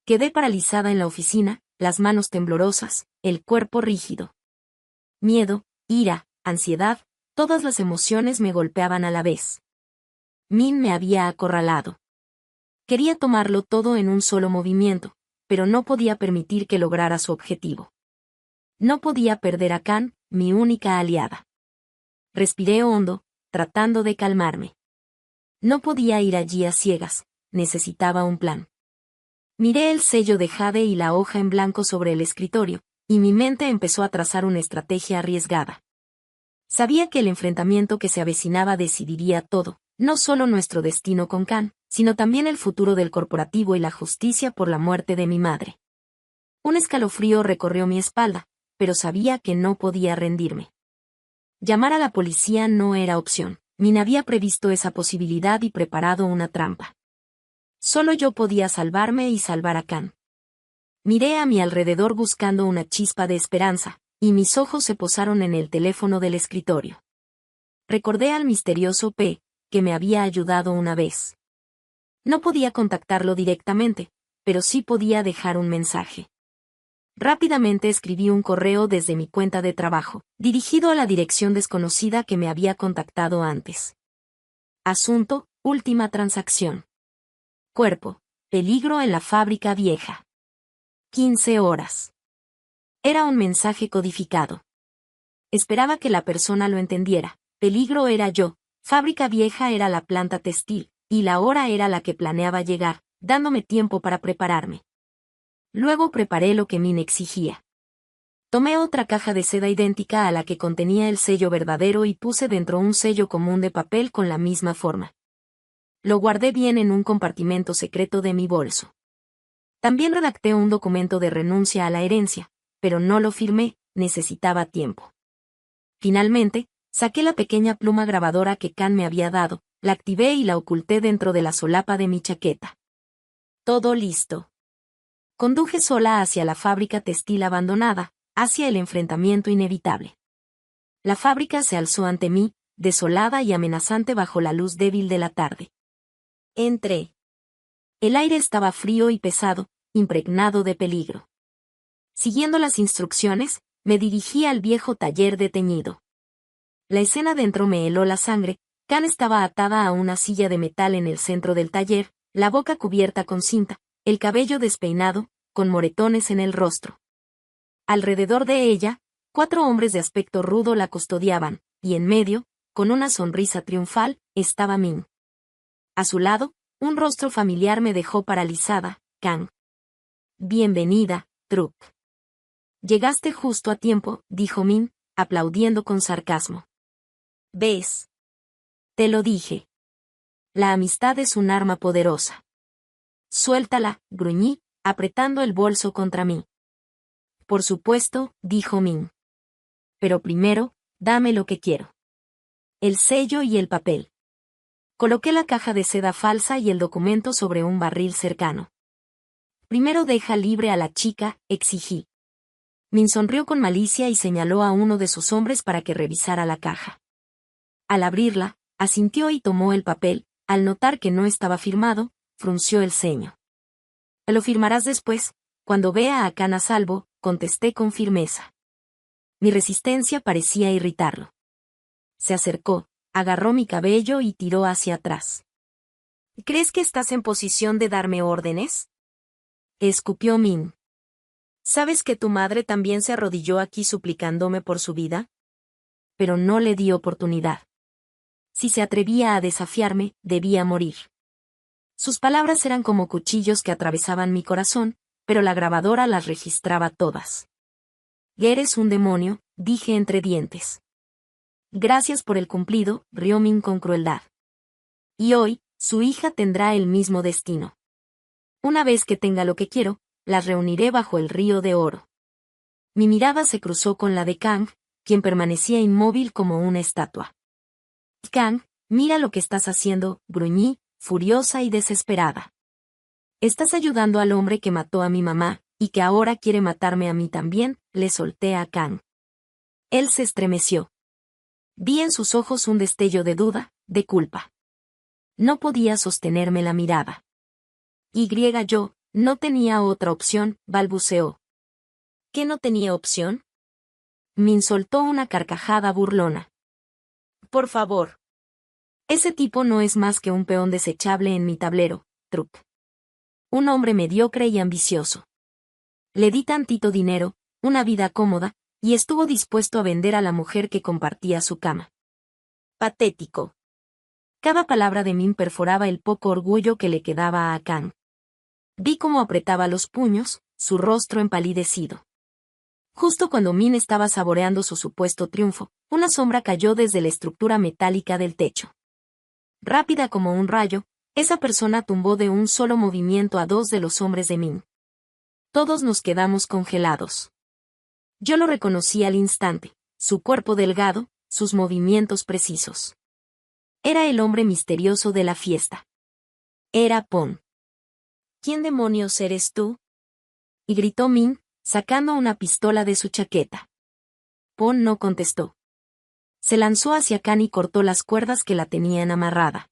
Quedé paralizada en la oficina, las manos temblorosas, el cuerpo rígido. Miedo, ira, ansiedad, todas las emociones me golpeaban a la vez. Min me había acorralado. Quería tomarlo todo en un solo movimiento, pero no podía permitir que lograra su objetivo. No podía perder a Kan, mi única aliada. Respiré hondo, tratando de calmarme. No podía ir allí a ciegas, necesitaba un plan. Miré el sello de jade y la hoja en blanco sobre el escritorio, y mi mente empezó a trazar una estrategia arriesgada. Sabía que el enfrentamiento que se avecinaba decidiría todo, no solo nuestro destino con Kan, sino también el futuro del corporativo y la justicia por la muerte de mi madre. Un escalofrío recorrió mi espalda, pero sabía que no podía rendirme. Llamar a la policía no era opción. Min había previsto esa posibilidad y preparado una trampa. Solo yo podía salvarme y salvar a Kan. Miré a mi alrededor buscando una chispa de esperanza, y mis ojos se posaron en el teléfono del escritorio. Recordé al misterioso P, que me había ayudado una vez. No podía contactarlo directamente, pero sí podía dejar un mensaje. Rápidamente escribí un correo desde mi cuenta de trabajo, dirigido a la dirección desconocida que me había contactado antes. Asunto, última transacción. Cuerpo, peligro en la fábrica vieja. 15 horas. Era un mensaje codificado. Esperaba que la persona lo entendiera. Peligro era yo, fábrica vieja era la planta textil, y la hora era la que planeaba llegar, dándome tiempo para prepararme. Luego preparé lo que Min exigía. Tomé otra caja de seda idéntica a la que contenía el sello verdadero y puse dentro un sello común de papel con la misma forma. Lo guardé bien en un compartimento secreto de mi bolso. También redacté un documento de renuncia a la herencia, pero no lo firmé, necesitaba tiempo. Finalmente, saqué la pequeña pluma grabadora que Kan me había dado, la activé y la oculté dentro de la solapa de mi chaqueta. Todo listo. Conduje sola hacia la fábrica textil abandonada, hacia el enfrentamiento inevitable. La fábrica se alzó ante mí, desolada y amenazante bajo la luz débil de la tarde. Entré. El aire estaba frío y pesado, impregnado de peligro. Siguiendo las instrucciones, me dirigí al viejo taller de teñido. La escena dentro me heló la sangre. Kan estaba atada a una silla de metal en el centro del taller, la boca cubierta con cinta, el cabello despeinado, con moretones en el rostro. Alrededor de ella, 4 hombres de aspecto rudo la custodiaban, y en medio, con una sonrisa triunfal, estaba Min. A su lado, un rostro familiar me dejó paralizada, Kan. Bienvenida, Trup. Llegaste justo a tiempo, dijo Min, aplaudiendo con sarcasmo. ¿Ves? Te lo dije. La amistad es un arma poderosa. Suéltala, gruñí, apretando el bolso contra mí. Por supuesto, dijo Min. Pero primero, dame lo que quiero. El sello y el papel. Coloqué la caja de seda falsa y el documento sobre un barril cercano. Primero deja libre a la chica, exigí. Min sonrió con malicia y señaló a uno de sus hombres para que revisara la caja. Al abrirla, asintió y tomó el papel. Al notar que no estaba firmado, frunció el ceño. Lo firmarás después, cuando vea a Kan a salvo, contesté con firmeza. Mi resistencia parecía irritarlo. Se acercó, agarró mi cabello y tiró hacia atrás. ¿Crees que estás en posición de darme órdenes? Escupió Min. ¿Sabes que tu madre también se arrodilló aquí suplicándome por su vida? Pero no le di oportunidad. Si se atrevía a desafiarme, debía morir. Sus palabras eran como cuchillos que atravesaban mi corazón, pero la grabadora las registraba todas. Eres un demonio, dije entre dientes. Gracias por el cumplido, rió Min con crueldad. Y hoy, su hija tendrá el mismo destino. Una vez que tenga lo que quiero, las reuniré bajo el río de oro. Mi mirada se cruzó con la de Kang, quien permanecía inmóvil como una estatua. Kang, mira lo que estás haciendo, gruñí, furiosa y desesperada. Estás ayudando al hombre que mató a mi mamá, y que ahora quiere matarme a mí también, le solté a Kang. Él se estremeció. Vi en sus ojos un destello de duda, de culpa. No podía sostenerme la mirada. Yo, no tenía otra opción, balbuceó. ¿Qué no tenía opción? Min soltó una carcajada burlona. Por favor. Ese tipo no es más que un peón desechable en mi tablero, Truc. Un hombre mediocre y ambicioso. Le di tantito dinero, una vida cómoda, y estuvo dispuesto a vender a la mujer que compartía su cama. Patético. Cada palabra de Min perforaba el poco orgullo que le quedaba a Kang. Vi cómo apretaba los puños, su rostro empalidecido. Justo cuando Min estaba saboreando su supuesto triunfo, una sombra cayó desde la estructura metálica del techo. Rápida como un rayo, esa persona tumbó de un solo movimiento a dos de los hombres de Min. Todos nos quedamos congelados. Yo lo reconocí al instante, su cuerpo delgado, sus movimientos precisos. Era el hombre misterioso de la fiesta. Era Pon. ¿Quién demonios eres tú? Y gritó Min, sacando una pistola de su chaqueta. Pon no contestó. Se lanzó hacia Kang y cortó las cuerdas que la tenían amarrada.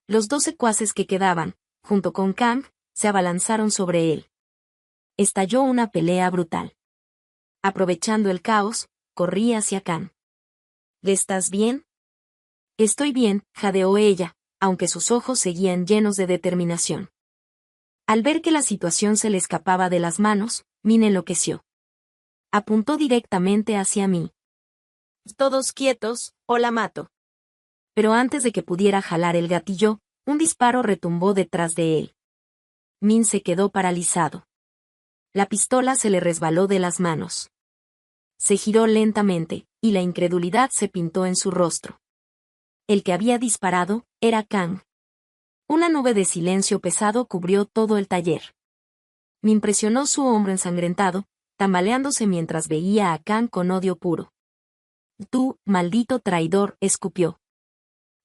Los 2 secuaces que quedaban, junto con Kang, se abalanzaron sobre él. Estalló una pelea brutal. Aprovechando el caos, corrí hacia Kang. ¿Estás bien? Estoy bien, jadeó ella, aunque sus ojos seguían llenos de determinación. Al ver que la situación se le escapaba de las manos, Min enloqueció. Apuntó directamente hacia mí. Todos quietos, o la mato. Pero antes de que pudiera jalar el gatillo, un disparo retumbó detrás de él. Min se quedó paralizado. La pistola se le resbaló de las manos. Se giró lentamente, y la incredulidad se pintó en su rostro. El que había disparado, era Kang. Una nube de silencio pesado cubrió todo el taller. Me impresionó su hombro ensangrentado, tambaleándose mientras veía a Kang con odio puro. Tú, maldito traidor, escupió.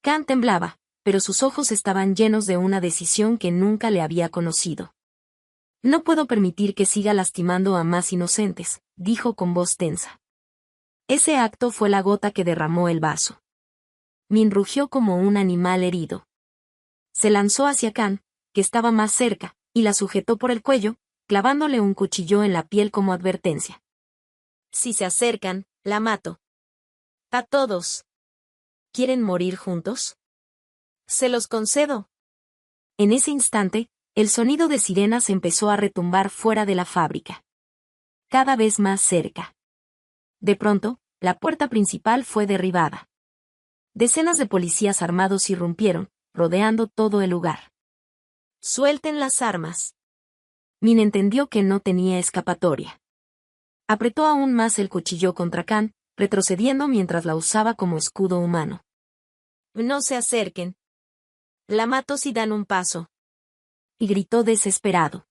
Kang temblaba, pero sus ojos estaban llenos de una decisión que nunca le había conocido. No puedo permitir que siga lastimando a más inocentes, dijo con voz tensa. Ese acto fue la gota que derramó el vaso. Min rugió como un animal herido. Se lanzó hacia Kang, que estaba más cerca, y la sujetó por el cuello, clavándole un cuchillo en la piel como advertencia. Si se acercan, la mato. A todos. ¿Quieren morir juntos? Se los concedo. En ese instante, el sonido de sirenas empezó a retumbar fuera de la fábrica. Cada vez más cerca. De pronto, la puerta principal fue derribada. Decenas de policías armados irrumpieron, rodeando todo el lugar. Suelten las armas. Min entendió que no tenía escapatoria. Apretó aún más el cuchillo contra Kang, retrocediendo mientras la usaba como escudo humano. No se acerquen. La mato si dan un paso. Y gritó desesperado.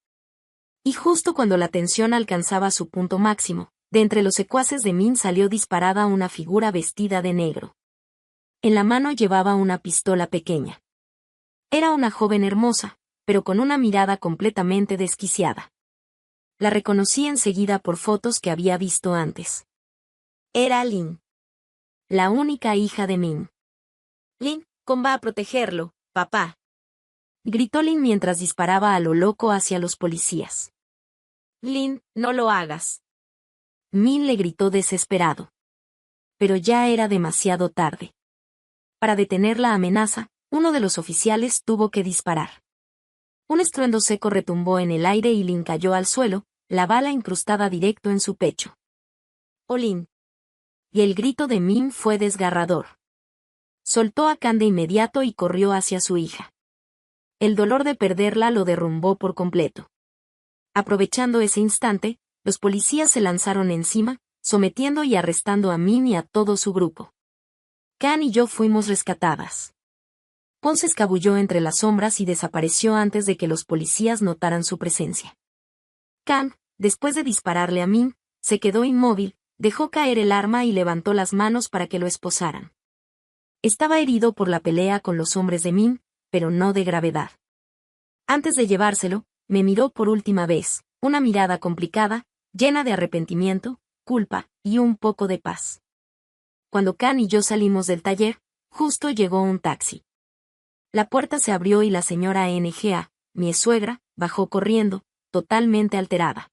Y justo cuando la tensión alcanzaba su punto máximo, de entre los secuaces de Min salió disparada una figura vestida de negro. En la mano llevaba una pistola pequeña. Era una joven hermosa, pero con una mirada completamente desquiciada. La reconocí enseguida por fotos que había visto antes. Era Lin. La única hija de Min. Lin, ¿cómo va a protegerlo, papá? Gritó Lin mientras disparaba a lo loco hacia los policías. Lin, no lo hagas. Min le gritó desesperado. Pero ya era demasiado tarde. Para detener la amenaza, uno de los oficiales tuvo que disparar. Un estruendo seco retumbó en el aire y Lin cayó al suelo, la bala incrustada directo en su pecho. ¡Oh, Lin! Y el grito de Min fue desgarrador. Soltó a Kang de inmediato y corrió hacia su hija. El dolor de perderla lo derrumbó por completo. Aprovechando ese instante, los policías se lanzaron encima, sometiendo y arrestando a Min y a todo su grupo. Kang y yo fuimos rescatadas. Pon se escabulló entre las sombras y desapareció antes de que los policías notaran su presencia. Kang, después de dispararle a Min, se quedó inmóvil, dejó caer el arma y levantó las manos para que lo esposaran. Estaba herido por la pelea con los hombres de Min, pero no de gravedad. Antes de llevárselo, me miró por última vez, una mirada complicada, llena de arrepentimiento, culpa y un poco de paz. Cuando Kang y yo salimos del taller, justo llegó un taxi. La puerta se abrió y la señora Nga, mi suegra, bajó corriendo, totalmente alterada.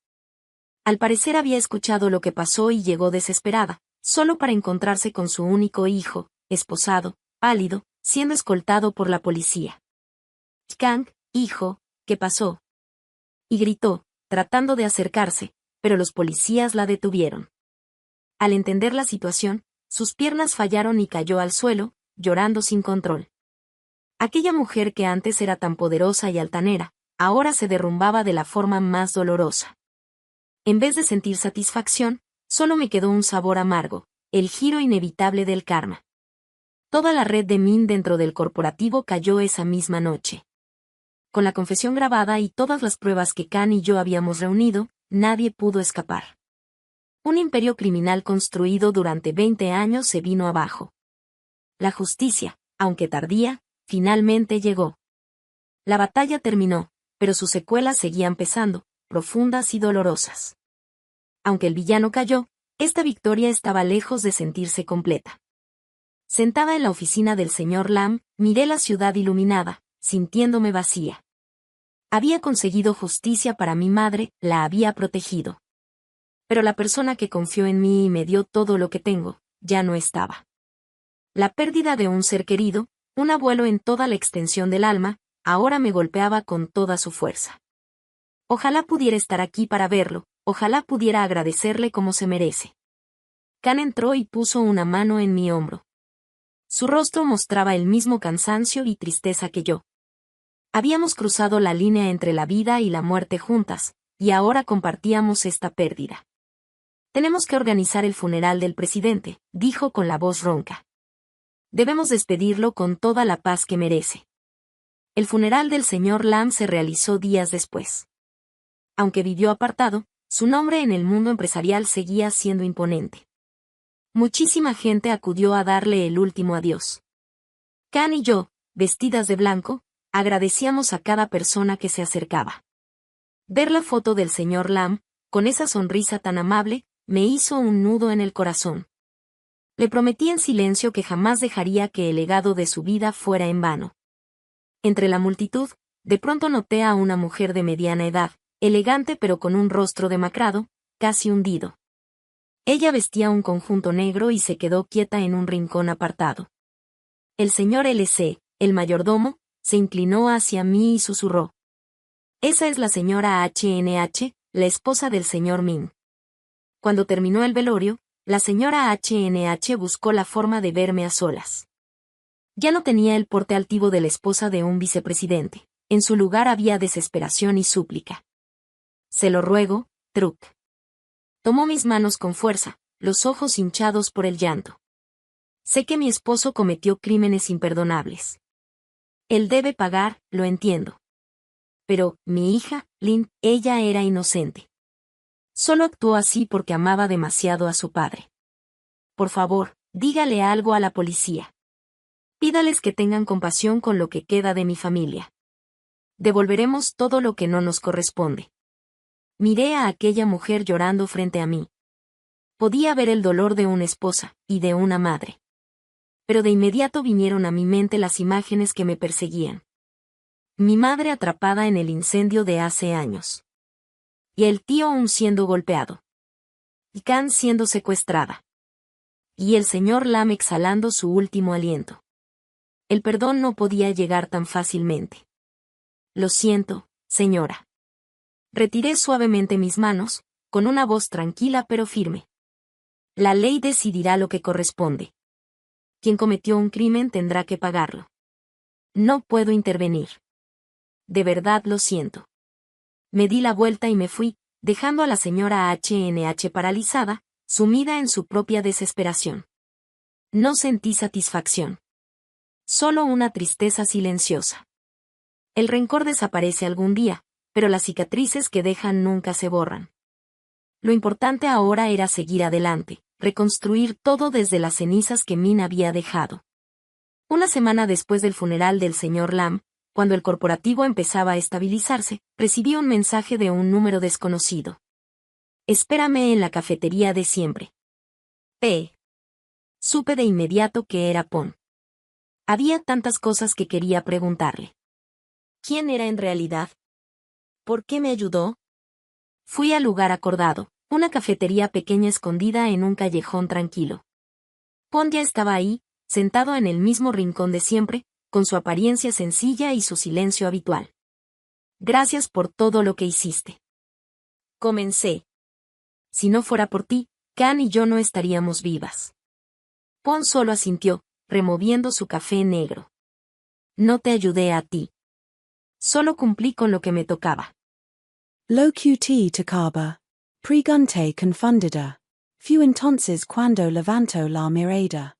Al parecer había escuchado lo que pasó y llegó desesperada, solo para encontrarse con su único hijo, esposado, pálido, siendo escoltado por la policía. Kang, hijo, ¿qué pasó? Y gritó, tratando de acercarse, pero los policías la detuvieron. Al entender la situación, sus piernas fallaron y cayó al suelo, llorando sin control. Aquella mujer que antes era tan poderosa y altanera, ahora se derrumbaba de la forma más dolorosa. En vez de sentir satisfacción, solo me quedó un sabor amargo, el giro inevitable del karma. Toda la red de Min dentro del corporativo cayó esa misma noche. Con la confesión grabada y todas las pruebas que Khan y yo habíamos reunido, nadie pudo escapar. Un imperio criminal construido durante 20 años se vino abajo. La justicia, aunque tardía, finalmente llegó. La batalla terminó, pero sus secuelas seguían pesando, profundas y dolorosas. Aunque el villano cayó, esta victoria estaba lejos de sentirse completa. Sentada en la oficina del señor Lam, miré la ciudad iluminada, sintiéndome vacía. Había conseguido justicia para mi madre, la había protegido. Pero la persona que confió en mí y me dio todo lo que tengo, ya no estaba. La pérdida de un ser querido, un abuelo en toda la extensión del alma, ahora me golpeaba con toda su fuerza. Ojalá pudiera estar aquí para verlo, ojalá pudiera agradecerle como se merece. Khan entró y puso una mano en mi hombro. Su rostro mostraba el mismo cansancio y tristeza que yo. Habíamos cruzado la línea entre la vida y la muerte juntas, y ahora compartíamos esta pérdida. Tenemos que organizar el funeral del presidente, dijo con la voz ronca. Debemos despedirlo con toda la paz que merece. El funeral del señor Lam se realizó días después. Aunque vivió apartado, su nombre en el mundo empresarial seguía siendo imponente. Muchísima gente acudió a darle el último adiós. Khan y yo, vestidas de blanco, agradecíamos a cada persona que se acercaba. Ver la foto del señor Lam, con esa sonrisa tan amable, me hizo un nudo en el corazón. Le prometí en silencio que jamás dejaría que el legado de su vida fuera en vano. Entre la multitud, de pronto noté a una mujer de mediana edad, elegante pero con un rostro demacrado, casi hundido. Ella vestía un conjunto negro y se quedó quieta en un rincón apartado. El señor L.C., el mayordomo, se inclinó hacia mí y susurró. Esa es la señora H.N.H., la esposa del señor Min. Cuando terminó el velorio, la señora H.N.H. buscó la forma de verme a solas. Ya no tenía el porte altivo de la esposa de un vicepresidente. En su lugar había desesperación y súplica. Se lo ruego, Truc. Tomó mis manos con fuerza, los ojos hinchados por el llanto. Sé que mi esposo cometió crímenes imperdonables. Él debe pagar, lo entiendo. Pero, mi hija, Lynn, ella era inocente. Solo actuó así porque amaba demasiado a su padre. Por favor, dígale algo a la policía. Pídales que tengan compasión con lo que queda de mi familia. Devolveremos todo lo que no nos corresponde. Miré a aquella mujer llorando frente a mí. Podía ver el dolor de una esposa, y de una madre. Pero de inmediato vinieron a mi mente las imágenes que me perseguían. Mi madre atrapada en el incendio de hace años. Y el tío aún siendo golpeado. Y Khan siendo secuestrada. Y el señor Lam exhalando su último aliento. El perdón no podía llegar tan fácilmente. Lo siento, señora. Retiré suavemente mis manos, con una voz tranquila pero firme. La ley decidirá lo que corresponde. Quien cometió un crimen tendrá que pagarlo. No puedo intervenir. De verdad lo siento. Me di la vuelta y me fui, dejando a la señora H.N.H. paralizada, sumida en su propia desesperación. No sentí satisfacción. Solo una tristeza silenciosa. El rencor desaparece algún día, pero las cicatrices que dejan nunca se borran. Lo importante ahora era seguir adelante, reconstruir todo desde las cenizas que Min había dejado. Una semana después del funeral del señor Lam, cuando el corporativo empezaba a estabilizarse, recibí un mensaje de un número desconocido. Espérame en la cafetería de siempre. P. Supe de inmediato que era Pon. Había tantas cosas que quería preguntarle. ¿Quién era en realidad? ¿Por qué me ayudó? Fui al lugar acordado, una cafetería pequeña escondida en un callejón tranquilo. Pon ya estaba ahí, sentado en el mismo rincón de siempre, con su apariencia sencilla y su silencio habitual. Gracias por todo lo que hiciste. Comencé. Si no fuera por ti, Can y yo no estaríamos vivas. Pon solo asintió, removiendo su café negro. No te ayudé a ti. Solo cumplí con lo que me tocaba. Locuti tocaba. Pregunte confundida. Fu entonces cuando levanto la mirada.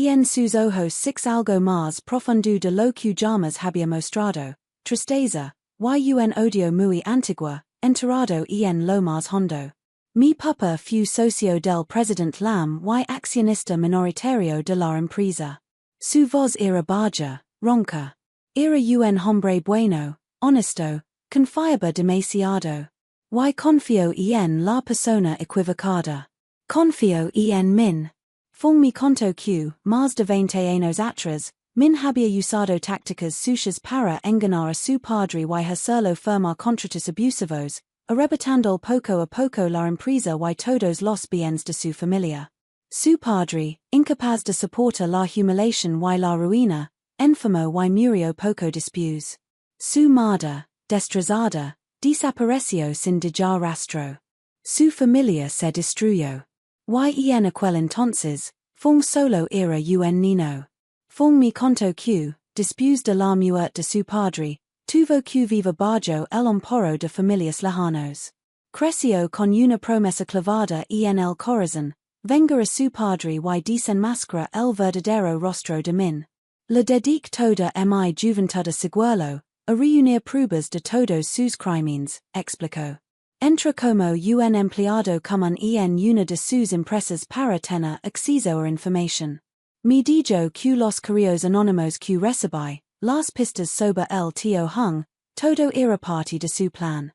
En sus ojos six algo más profundo de lo que llamas había mostrado. Tristeza, un odio muy antigua, enterrado en lo más hondo. Mi papa fu socio del president Lam y accionista minoritario de la empresa. Su voz era baja, ronca. Era un hombre bueno, honesto, confiaba demasiado. Y confío en la persona equivocada. Confío en min. Fong mi conto que, más de 20 años atrás, min había usado tácticas sucias para enganar a su padre y hacerlo firmar contratos abusivos, arrebatando poco a poco la empresa y todos los bienes de su familia. Su padre, incapaz de soportar la humiliación y la ruina, enfermó y murió poco después. Su madre, destrozada, desapareció sin dejar rastro. Su familia se destruyó. Y en aquel entonces, Fong solo era un niño. Fong mi conto que, después de la muerte de su padre, tuvo que vivir bajo el amparo de familias lejanos. Creció con una promesa clavada en el corazón, vengar a su padre y desenmascarar el verdadero rostro de min. Le dedique toda mi juventud a seguirlo, a reunir pruebas de todos sus crímenes, explicó. Entra como un empleado común en una de sus empresas para tener acceso a información. Me dijo que los correos anónimos que recibí, las pistas sobre el tío Hung, todo era parte de su plan.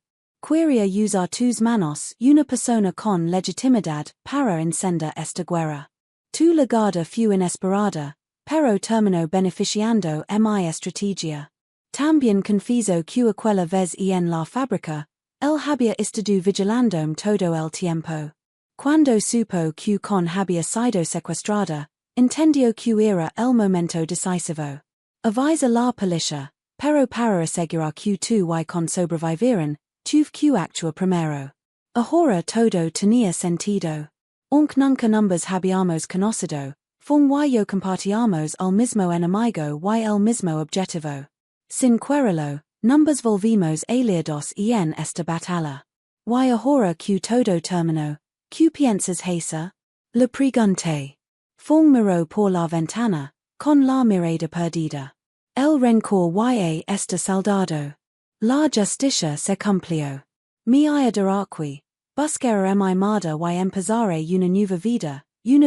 Quería usar tus manos una persona con legitimidad para encender esta guerra. Tu llegada fu inesperada, pero terminó beneficiando mi estrategia. También confieso que aquella vez en la fábrica, él había estado vigilándome todo el tiempo. Cuando supo que con había sido secuestrada, entendió que era el momento decisivo. Avisa la policía, pero para asegurar que tú y con sobrevivieron, tuve que actuar primero. Ahora todo tenía sentido. Aunque nunca numbers habíamos conocido, Fong y yo compartíamos el mismo enemigo y el mismo objetivo. Sin quererlo, numbers volvimos aliados en esta batalla. Y ahora que todo terminó, ¿qué piensas hacer? Le pregunté. Fong miró por la ventana, con la mirada perdida. El rencor y está saldado. La justicia se cumplió. Mi adaraqui, buscar a mi madre y empezaré una nueva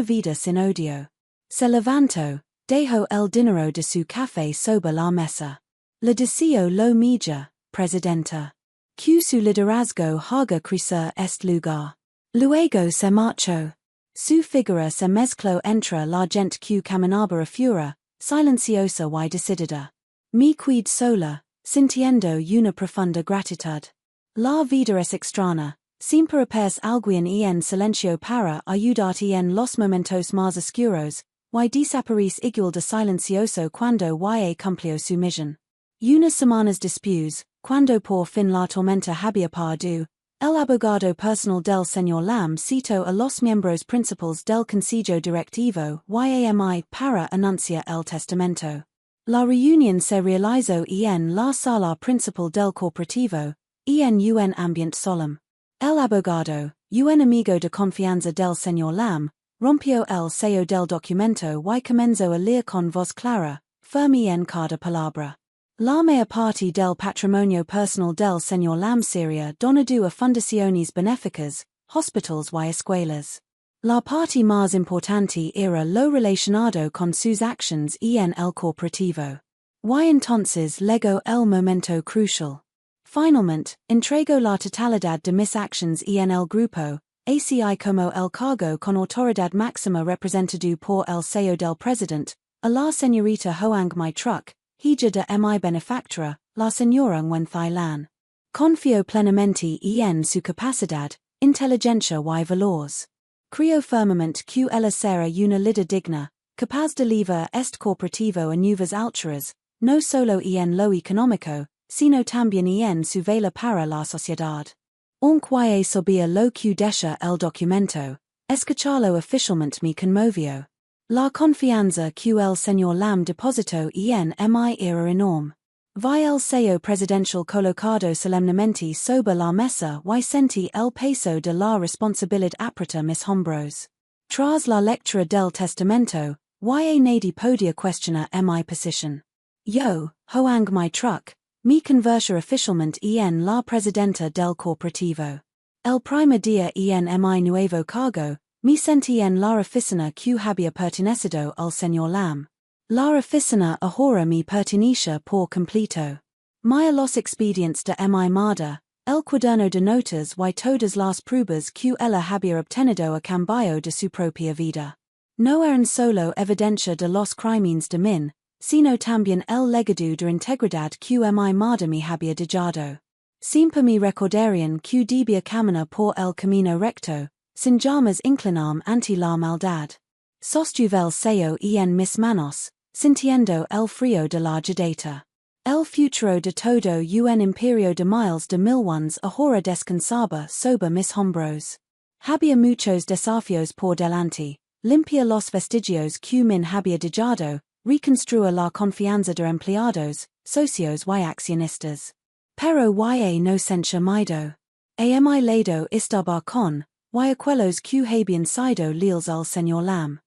vida sin odio. Se levantó, dejó el dinero de su café sobre la mesa. Le deseo lo mejor, presidenta. Que su liderazgo haga crecer este lugar. Luego se marchó. Su figura se mezcló entre la gente que caminaba a fura, silenciosa y decidida. Me quedé sola, sintiendo una profunda gratitud. La vida es extraña, siempre aparece alguien en silencio para ayudarte en los momentos más oscuros, y desaparece igual de silencioso cuando cumplió su misión. Unas semanas después, cuando por fin la tormenta había pasado, el abogado personal del señor Lam citó a los miembros principales del Consejo Directivo YAMI para anunciar el testamento. La reunión se realizó en la sala principal del corporativo, en un ambiente solemne. El abogado, un amigo de confianza del señor Lam, rompió el sello del documento y comenzó a leer con voz clara, firme en cada palabra. La mayor parte del patrimonio personal del señor Lam sería donado a fundaciones benéficas, hospitals y escuelas. La parte más importante era lo relacionado con sus actions en el corporativo. Y entonces llegó el momento crucial. Finalmente, entregó la totalidad de mis actions en el grupo, así como el cargo con autoridad máxima representado por el sello del presidente, a la señorita Hoang My Truck, hija de mi benefactora, la señora Nguyen Thai Lan. Confío plenamente en su capacidad, inteligencia y valores. Creo firmemente que ella será una líder digna, capaz de levar este corporativo a novas alturas, no solo en lo económico, sino también en su vela para la sociedad. Aunque sabía lo que decía el documento, escucharlo oficialmente me conmovió. La confianza que el señor Lam depositó en mi era enorme. Vi el sello presidencial colocado solemnemente sobre la mesa y sentí el peso de la responsabilidad aprieta mis hombros. Tras la lectura del testamento, nadie podía cuestionar mi posición. Yo, hoang mi truck, me conversa oficialmente en la presidenta del corporativo. El primer día en mi nuevo cargo, me sentí en la oficina que había pertenecido al señor Lam. La oficina ahora me pertenece por completo. Mira los expedientes de mi madre, el cuaderno de notas y todas las pruebas que ella había obtenido a cambio de su propia vida. No eran solo evidencia de los crímenes de Min, sino también el legado de integridad que mi madre me había dejado. Siempre me recordarían que debía caminar por el camino recto, sin jamás inclinarme ante la maldad. Sostuve el sello en mis manos, sintiendo el frío de la judeta. El futuro de todo un imperio de miles de millones ahora descansaba sobre mis hombros. Había muchos desafíos por delante, limpia los vestigios que Min había dejado, reconstruir la confianza de empleados, socios y accionistas. Pero no sencha miedo. Mi lado estaba con, aquellos que habían sido leales al señor Lam.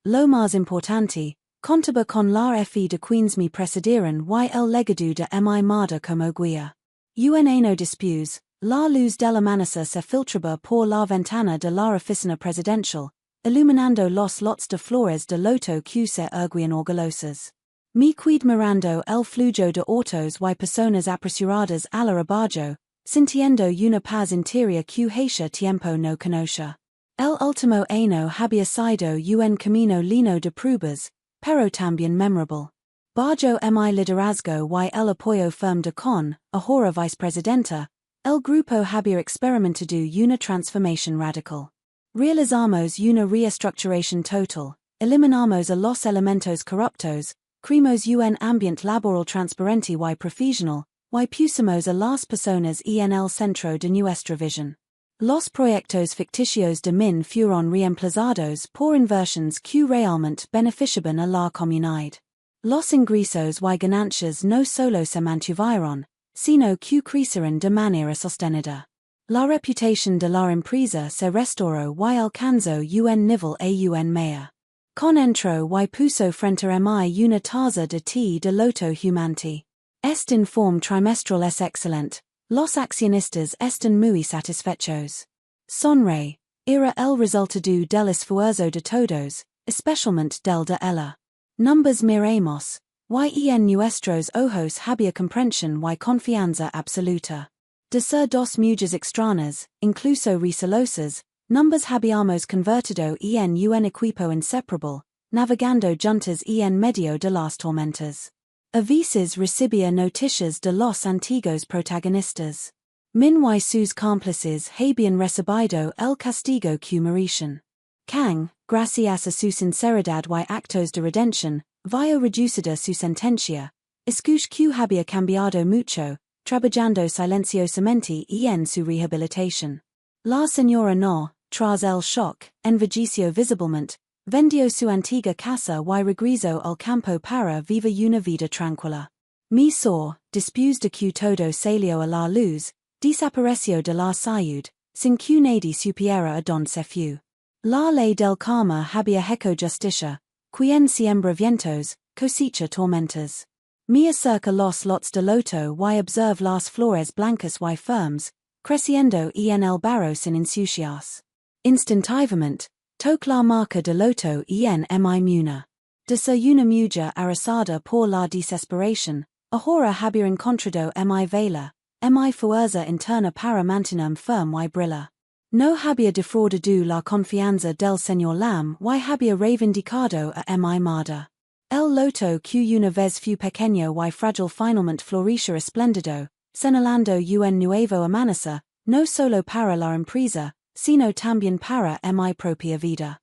Lo más importante, contaba con la fe de quienes me precedieron el legado de mi madre como guía. No después, la luz de la amanecer se filtraba por la ventana de la oficina presidencial, iluminando los lots de flores de loto que se erguían orgullosas. Me quid mirando el flujo de autos y personas apresuradas a la abajo, sintiendo una paz interior que hace tiempo no conocía. El último año había sido un camino lleno de pruebas, pero también memorable. Bajo mi liderazgo y el apoyo firme de con, ahora vicepresidenta, el grupo había experimentado una transformación radical. Realizamos una reestructuración total, eliminamos a los elementos corruptos, creamos un ambiente laboral transparente y profesional, y pusimos a las personas en el centro de nuestra visión. Los proyectos ficticios de Min fueron reemplazados por inversiones que realmente beneficiaban a la comunidad. Los ingresos y ganancias no solo se mantuvieron, sino que crecieron de manera sostenida. La reputación de la empresa se restauró y alcanzó un nivel mayor. Con entró y puso frente a mi una tasa de té de loto humante. Este informe trimestral es excelente, los accionistas están muy satisfechos. Sonre, era el resultado del esfuerzo de todos, especialmente del de ella. Numbers miremos, en nuestros ojos había comprensión y confianza absoluta. De ser dos mujeres extrañas, incluso recelosas, numbers habíamos convertido en un equipo inseparable, navegando juntas en medio de las tormentas. A veces recibía noticias de los antiguos protagonistas. Min y sus cómplices habían recibido el castigo que merecían. Kang, gracias a su sinceridad y actos de redención, vio reducida su sentencia, escuch que había cambiado mucho, trabajando silenciosamente en su rehabilitación. La señora no, tras el shock, envejeció visiblemente, vendió su antigua casa y regresó al campo para vivir una vida tranquila. Mi después de que todo salió a la luz, desapareció de la ciudad, sin que nadie supiera a dónde se fue. La ley del karma había hecho justicia, quien siembra vientos, cosecha tormentas. Me acerca los lots de loto y observe las flores blancas y firmes, creciendo en el barro sin ensuciarse. Instintivamente, toque la marca de loto en mi muna. De ser una mujer arrasada por la desesperación, ahora había encontrado mi vela, mi fuerza interna para mantenerme firme y brilla. No había defraudado la confianza del señor Lam y había reivindicado a mi madre. El loto que una vez fue pequeño y frágil finalmente floreció espléndido, señalando un nuevo amanecer, no solo para la empresa, sino también para mi propia vida.